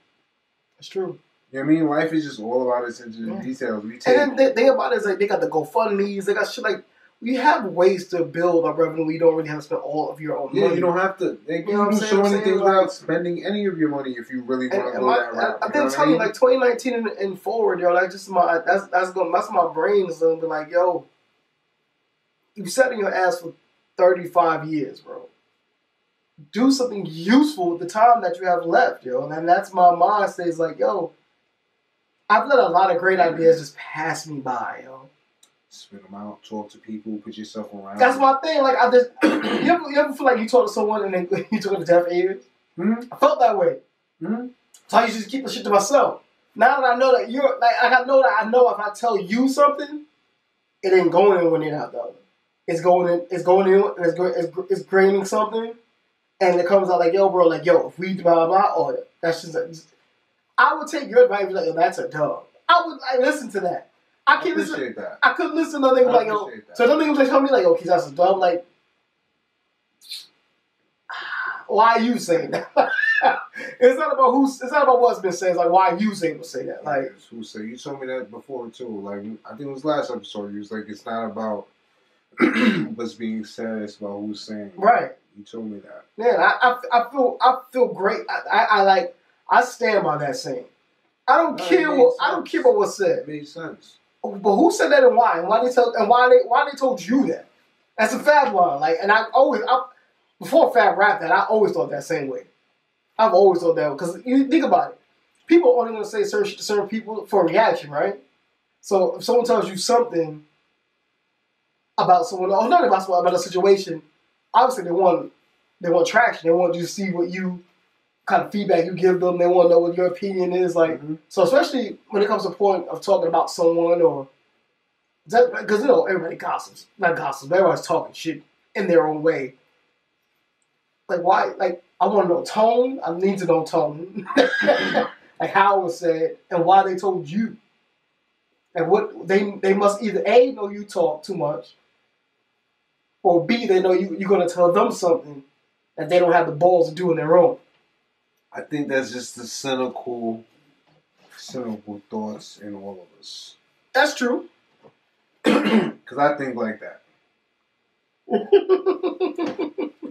It's true. You know what I mean? Life is just all about attention to details. And then the thing about it is like they got the GoFundMe's, they got shit like we have ways to build our revenue. You don't really have to spend all of your own money. Yeah, you don't have to. You know do so many things without spending any of your money if you really want to go that route. I think I'm telling you, like 2019 and forward, yo, like just that's my brain's gonna be like, yo, you sat in your ass for 35 years, bro. Do something useful with the time that you have left, yo. And that's my mind stays like, yo, I've let a lot of great ideas just pass me by, yo. Spit them out, talk to people, put yourself around. That's my thing. Like I just, you ever feel like you talk to someone and then you took it to deaf ears? Mm-hmm. I felt that way. Mm-hmm. So I used to just keep the shit to myself. Now that I know that you're like, I know if I tell you something, it ain't going in one ear out the other. It's going in, and it's graining something, and it comes out like, yo, bro, like, yo, if we blah blah blah, or that's just I would take your advice and be like, yo, that's a dub. I listen to that. I can't listen. That. I couldn't listen to nothing like, yo. So nothing was like tell me like, okay, that's a dub. Like, why are you saying that? It's not about what's been said. It's like why are you saying to say that? Like who say you told me that before too. Like I think it was last episode. You was like, it's not about what's being said. It's about who's saying. Right. You told me that. Yeah, I feel great. I stand by that saying. I don't care about what's said. It made sense. But who said that and why? And why they told you that? That's a Fab line. Like, and before Fab rapped that, I always thought that same way. I've always thought that because you think about it, people are only going to say certain shit to certain people for a reaction, right? So if someone tells you something about someone, or not about a situation, obviously they want traction. They want you to see what you kind of feedback you give them. They want to know what your opinion is like. Mm-hmm. So especially when it comes to the point of talking about someone or because everybody gossips, not gossips, but everybody's talking shit in their own way. Like why? Like I want to know tone. I need to know tone. Like how it was said and why they told you. And what they must either A, know you talk too much, or B, they know you're going to tell them something that they don't have the balls to do on their own. I think that's just the cynical thoughts in all of us. That's true. Because I think like that.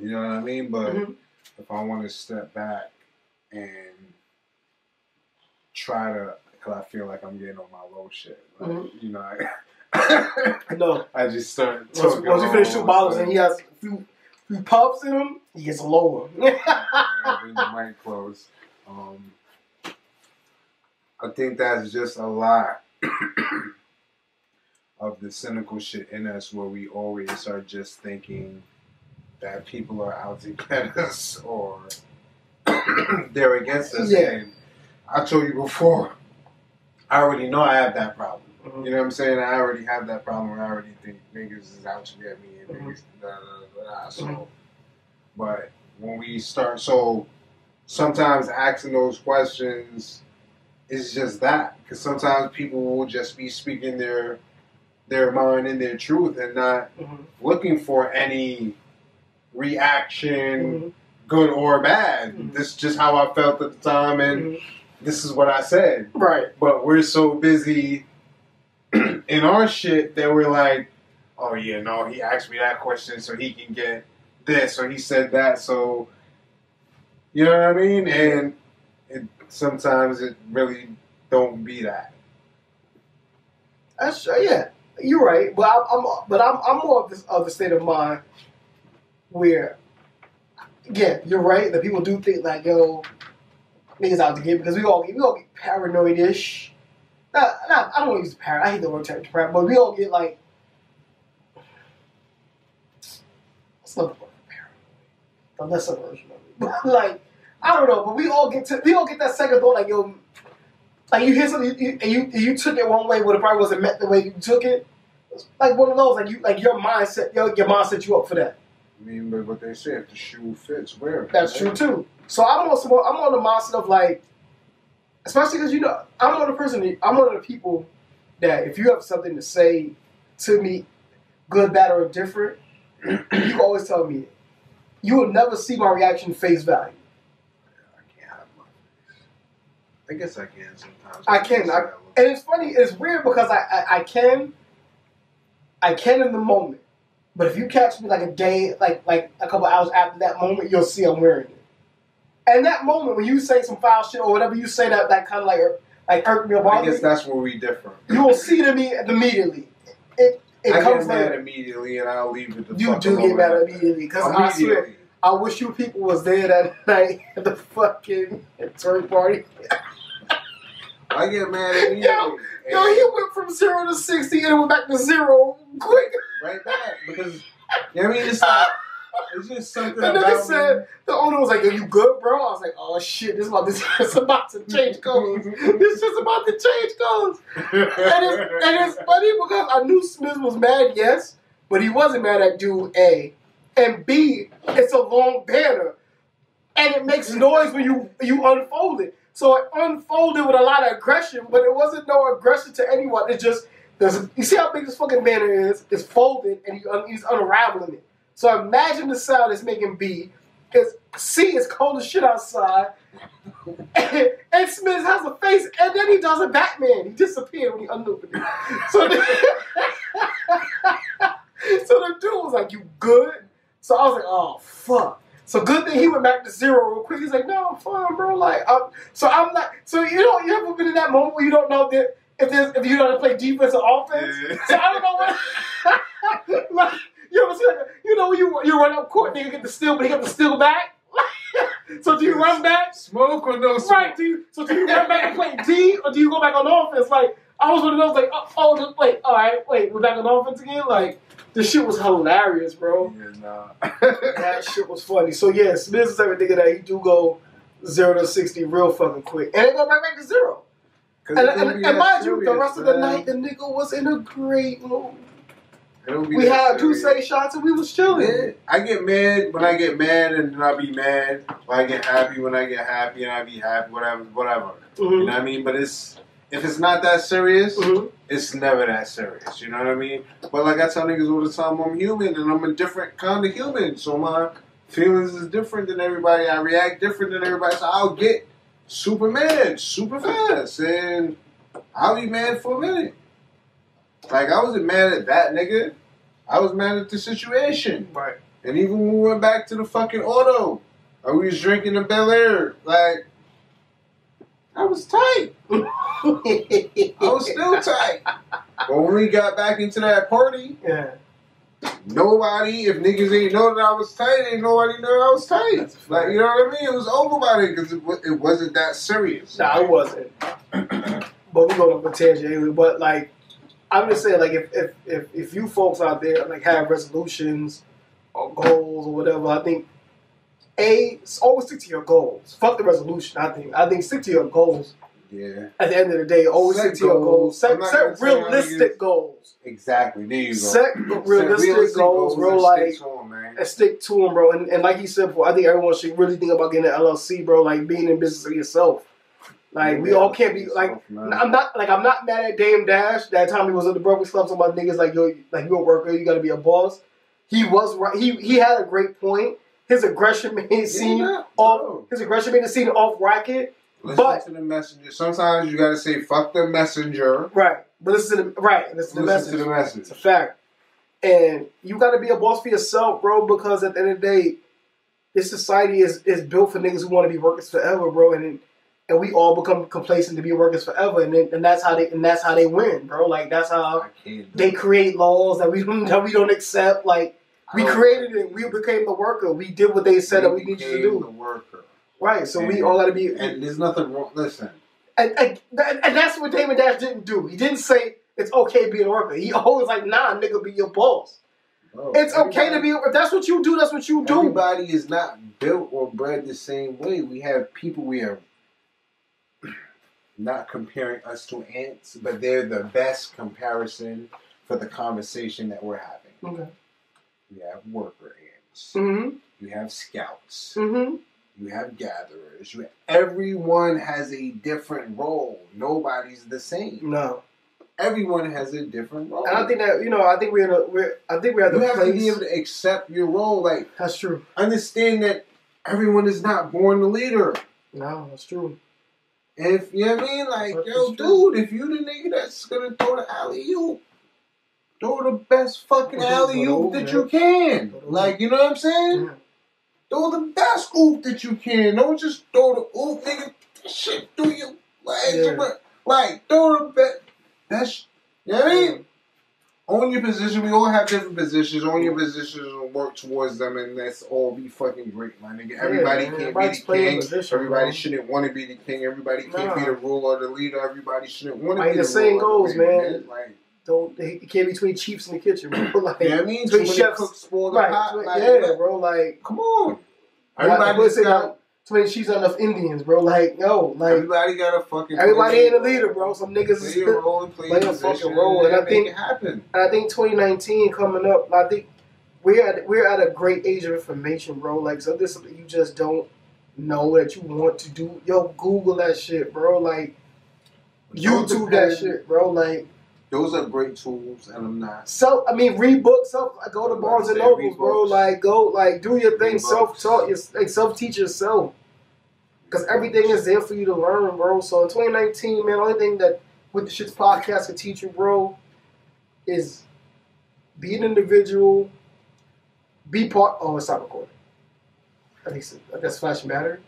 You know what I mean? But if I want to step back and try to, because I feel like I'm getting on my low shit. Like, you know, no. I just start talking. Once you finish 2 bottles and he has a few puffs in him, he gets lower. I bring the mic close. I think that's just a lot of the cynical shit in us where we always are just thinking that people are out to get us or they're against us. Yeah. And I told you before, I already know I have that problem. You know what I'm saying? I already have that problem. I already think niggas is out to get me and niggas So, but when we start, so sometimes asking those questions is just that. Because sometimes people will just be speaking their mind and their truth and not looking for any reaction, good or bad. This is just how I felt at the time and this is what I said. Right. But we're so busy in our shit that we're like, oh yeah, no, he asked me that question so he can get this or he said that, so you know what I mean? And sometimes it really don't be that. That's yeah, you're right. But I'm more of the state of mind where, yeah, you're right that people do think like, yo, niggas out to get because we all get paranoid-ish. I don't want to use paranoid. I hate the word paranoid, but we all get like, what's another word for paranoid? The lesser version of it. But like, I don't know, but we all get that second thought, like, yo, like you hear something and you took it one way, but it probably wasn't meant the way you took it. It's like one of those, like your mindset, your mind set you up for that. I mean, but what they say, if the shoe fits, wear it. That's true too. So I'm on the mindset of like, especially because I'm one of the people that if you have something to say to me, good, bad, or indifferent, you can always tell me it. You will never see my reaction face value. I can't have my face. I guess I can sometimes. I can. And it's funny. It's weird because I can in the moment. But if you catch me like a day, like a couple hours after that moment, you'll see I'm wearing it. And that moment when you say some foul shit or whatever you say that kind of like irked me or bothered me. I guess that's where we differ. You will see it immediately. I get mad immediately and I'll leave it. You do get mad immediately because I swear, I wish you people was there that night at the fucking turn party. I get mad immediately. Yo, he went from 0 to 60 and went back to 0 quick. Right back because you know what I mean. It's like it's just something and about said, the owner was like, "Are you good, bro?" I was like, "Oh shit, this is about to change colors. This is about to change colors." and it's funny because I knew Smith was mad, yes, but he wasn't mad at dude A, and B. It's a long banner, and it makes noise when you unfold it. So it unfolded with a lot of aggression, but it wasn't no aggression to anyone. It just you see how big this fucking banner is? It's folded and he's unraveling it. So imagine the sound it's making B. C is cold as shit outside. And Smith has a face, and then he does a Batman. He disappeared when he unopened it. So the dude was like, "You good?" So I was like, "Oh fuck." So good thing he went back to 0 real quick. He's like, "No, I'm fine, bro." Like, so I'm not. So you ever been in that moment where you don't know that if you know how to play defense or offense? Yeah. So I don't know what. Like, you ever see when you run up court, nigga get the steal, but he got the steal back. So do you run back? Smoke or no smoke? Right. Do you run back and play D, or do you go back on offense? Like I was one of those like, wait, all right, wait, we're back on offense again. Like this shit was hilarious, bro. Yeah, nah. That shit was funny. So yeah, Smith is everything that he do go 0 to 60 real fucking quick, and they go right back to 0. And mind you, the rest of the night, the nigga was in a great mood. We had 2 say shots and we was chilling. Yeah. I get mad when I get mad, and then I be mad. Or I get happy when I get happy, and I be happy. Whatever. Mm-hmm. You know what I mean? But if it's not that serious, it's never that serious. You know what I mean? But like I tell niggas all the time, I'm human, and I'm a different kind of human. So my feelings is different than everybody. I react different than everybody. So I'll get super mad, super fast, and I'll be mad for a minute. Like, I wasn't mad at that nigga. I was mad at the situation. Right. And even when we went back to the fucking auto, or we was drinking in Bel Air, like, I was tight. I was still tight. But when we got back into that party, nobody, if niggas ain't know that I was tight, ain't nobody know I was tight. Like, you know what I mean? It was over by it because it wasn't that serious. Nah, it wasn't. But we going to tangent anyway. But, like, I'm just saying, like, if you folks out there, like, have resolutions or goals or whatever, I think, always stick to your goals. Fuck the resolution, I think stick to your goals. Yeah. At the end of the day, always stick to your goals. Set realistic goals. Exactly. There you go. Set realistic goals, bro. Like, and stick to them, bro. And like he said before, I think everyone should really think about getting an LLC, bro. Like, being in business for yourself. Like, we all can't be like. I'm not mad at Dame Dash. That time he was at the Breakfast Club talking about niggas like, yo, like, you're a worker, you got to be a boss. He was right. He had a great point. His aggression made it seem off. His aggression made it seem off racket. Listen to the messenger. Sometimes you gotta say "fuck the messenger." Right, but listen to the message. It's a fact, and you gotta be a boss for yourself, bro. Because at the end of the day, this society is built for niggas who want to be workers forever, bro. And we all become complacent to be workers forever, and that's how they win, bro. Like that's how they create laws that we don't accept. Like we created it, we became the worker. We did what they said that we needed to do. The worker. Right, so we all got to be... And there's nothing wrong... Listen. And that's what Damon Dash didn't do. He didn't say it's okay being a worker. He always like, nah, nigga, be your boss. Bro, it's okay to be. If that's what you do, that's what you do. Everybody is not built or bred the same way. We have people. We are not comparing us to ants, but they're the best comparison for the conversation that we're having. Okay. We have worker ants. Mm-hmm. You have scouts. Mm-hmm. You have gatherers. Everyone has a different role. Nobody's the same. No. Everyone has a different role. And I think that I think we're at the place. You have to be able to accept your role. Like, that's true. Understand that everyone is not born a leader. No, that's true. If you know what I mean, like, yo, dude, if you the nigga that's gonna throw the alley-oop, throw the best fucking alley-oop that you can. Like, you know what I'm saying? Yeah. Throw the best oop that you can. Don't just throw the oop, nigga. Shit through your legs. Yeah. Like, throw the best. That's, you know what I mean? Own your position. We all have different positions. Own your positions and work towards them, and let's all be fucking great, my nigga. Everybody can't be the king. Everybody shouldn't want to be the king. Everybody can't be the ruler or the leader. Everybody shouldn't want to be the ruler. The saying goes, man. Like, it can't be between chiefs in the kitchen, bro. Like, you know what I mean? Too many cooks spoil the pot. Like, yeah, bro. Like, come on. Everybody's got too many chiefs, not enough Indians, bro. Like, no, like everybody got a fucking. Everybody ain't a leader, bro. Some niggas play a role and play a fucking role, and I think it happen. And I think 2019 coming up, I think we're at a great age of information, bro. Like, so this is something you just don't know that you want to do. Yo, Google that shit, bro. Like, YouTube that shit, bro. Like, those are great tools, and I'm not. Read books. Go to Barnes and Noble, bro. Like, do your thing. Self-teach yourself. Because everything is there for you to learn, bro. So in 2019, man, the only thing that with the Shits podcast can teach you, bro, is be an individual. Be part. Oh, it's not recording. I guess Flash matter.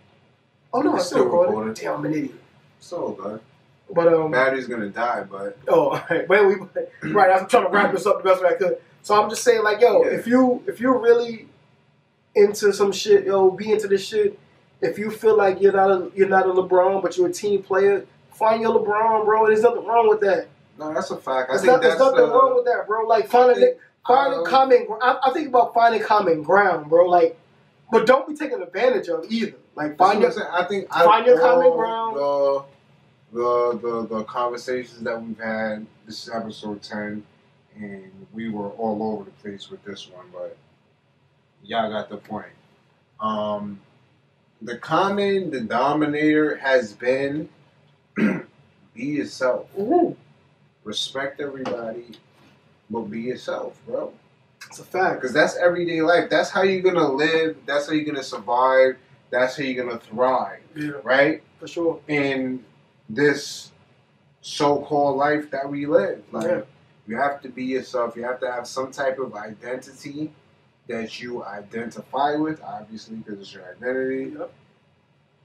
Oh no, it's still recording. Damn, I'm an idiot. So good. But battery's gonna die, but right. Right. I'm trying to wrap this up the best way I could. So I'm just saying, like, yo, if you're really into some shit, yo, be into this shit. If you feel like you're not a LeBron, but you're a team player, find your LeBron, bro. There's nothing wrong with that. No, that's a fact. There's nothing wrong with that, bro. Like, finding common. I think about finding common ground, bro. Like, but don't be taken advantage of either. Like, find your common ground. The conversations that we've had, this is episode 10, and we were all over the place with this one, but y'all got the point. The common denominator has been be yourself. Mm-hmm. Respect everybody, but be yourself, bro. It's a fact. Because that's everyday life. That's how you're going to live. That's how you're going to survive. That's how you're going to thrive. Yeah. Right? For sure. In this so-called life that we live. Like, you have to be yourself. You have to have some type of identity that you identify with, obviously, because it's your identity,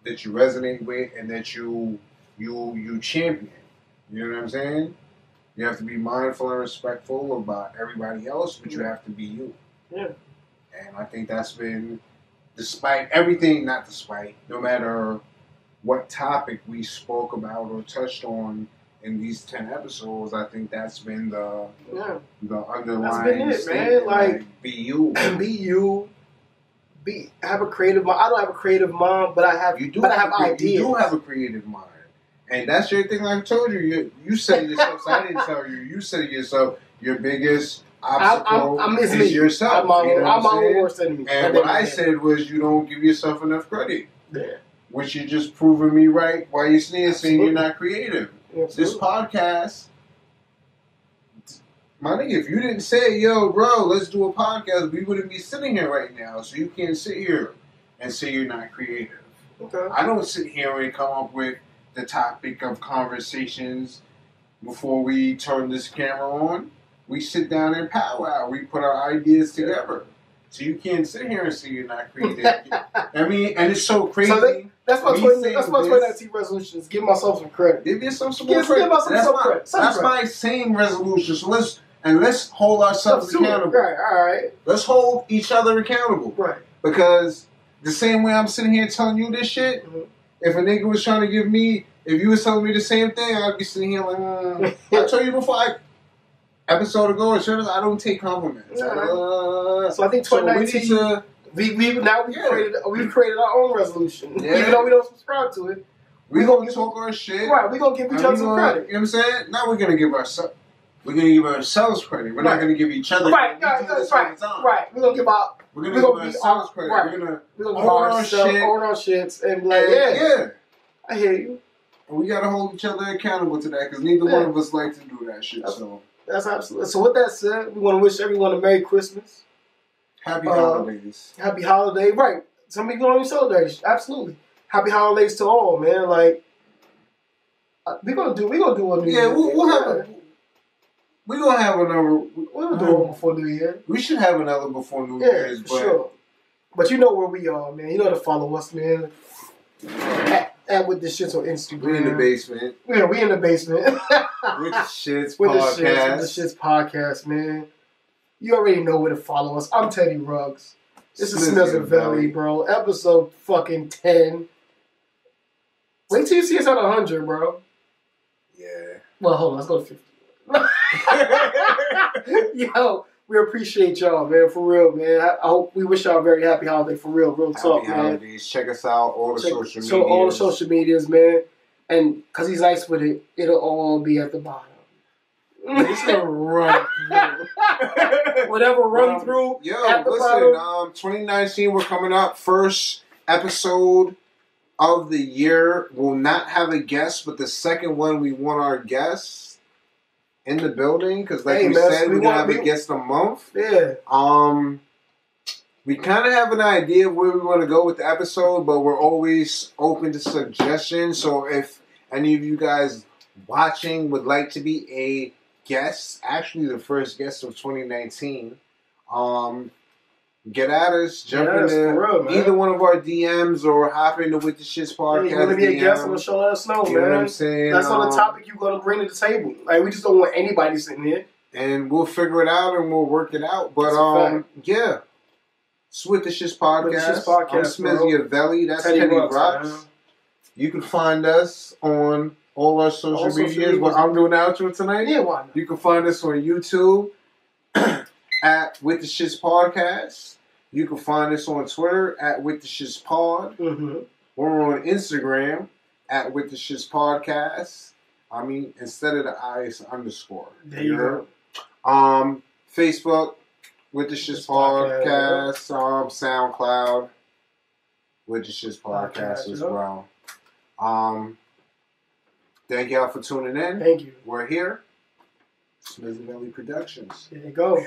that you resonate with, and that you champion. You know what I'm saying? You have to be mindful and respectful about everybody else, but you have to be you. Yeah. And I think that's been, despite everything, no matter what topic we spoke about or touched on in these 10 episodes, I think that's been the underlying statement. Like, be you. Be you. Have a creative mind. I don't have a creative mind, but I have ideas. You do have a creative mind. And that's your thing, like I told you. You said it yourself, so I didn't tell you. You said it yourself. Your biggest obstacle is yourself. I'm my own worst enemy. And what I said was you don't give yourself enough credit. Yeah. Which you're just proving me right while you're saying you're not creative. Absolutely. This podcast, my nigga, if you didn't say, yo, bro, let's do a podcast, we wouldn't be sitting here right now. So you can't sit here and say you're not creative. Okay. I don't sit here and come up with the topic of conversations before we turn this camera on. We sit down and powwow. We put our ideas together. So you can't sit here and say you're not creative. I mean, and it's so crazy. So that's my 2019 resolution. Is give myself some credit. Give yourself some more credit. That's my same resolution. So let's hold ourselves accountable. Right, all right. Let's hold each other accountable. Right. Because the same way I'm sitting here telling you this shit, if a nigga was trying to if you was telling me the same thing, I'd be sitting here like, I told you before, episode ago, or something, I don't take compliments. So I think 2019. We've created our own resolution. Yeah. Even though we don't subscribe to it. We're gonna talk our shit. Right, we're gonna give each other some credit. You know what I'm saying? Now we're gonna give ourselves credit. We're not gonna give each other credit. Right. We're gonna give ourselves credit. Right. We're gonna own our shits and like yeah. I hear you. And we gotta hold each other accountable to that because neither one of us like to do that shit. That's absolutely. So with that said, we want to wish everyone a Merry Christmas. Happy holidays. Happy holiday. Right. Some people don't even celebrate. Absolutely. Happy holidays to all, man. Like we're gonna do a New Year. We're gonna have another. We'll do one before New Year. We should have another before New Year's. But sure. But you know where we are, man. You know to follow us, man. At With the Shits on Instagram. We in the basement. Yeah, we in the basement. With the Shits podcast. With the Shits podcast, man. You already know where to follow us. I'm Teddy Ruggs. This is Smizzy-Teddy, bro. Episode fucking 10. Wait till you see us at 100, bro. Yeah. Well, hold on. Let's go to 50. Yo, we appreciate y'all, man. For real, man. I hope we wish y'all a very happy holiday. For real talk, man. Happy holidays. Check us out. All the social medias. So all the social medias, man. And because he's nice with it, it'll all be at the bottom. It's gonna run through. Whatever run through. Yo, listen, 2019, we're coming up. First episode of the year. We'll not have a guest, but the second one, we want our guests in the building. Because like we said, we're going to have a guest a month. Yeah. We kind of have an idea of where we want to go with the episode, but we're always open to suggestions. So if any of you guys watching would like to be a guest, actually the first guest of 2019, get at us, jump into either one of our DMs or hop into With the Shits podcast. Hey, you want to be a guest on the show? Let us know, man. You know what I'm saying? That's on the topic you're going to bring to the table. Like, we just don't want anybody sitting here. And we'll figure it out and we'll work it out. But, yeah. It's With the Shits podcast. I'm Smizzy-Teddy. That's Teddy Rocks. You can find us on all our social medias. What I'm doing the outro tonight? Yeah, why not? You can find us on YouTube at With the Shits Podcast. You can find us on Twitter at With the Shits Pod. Mm-hmm. We're on Instagram at With the Shits Podcast. I mean, instead of the I, it's _. There you go. Facebook, With the Shits Podcast. SoundCloud, With the Shits Podcast as well. Thank y'all for tuning in. Thank you. We're here. Smizzy-Teddy Productions. There you go.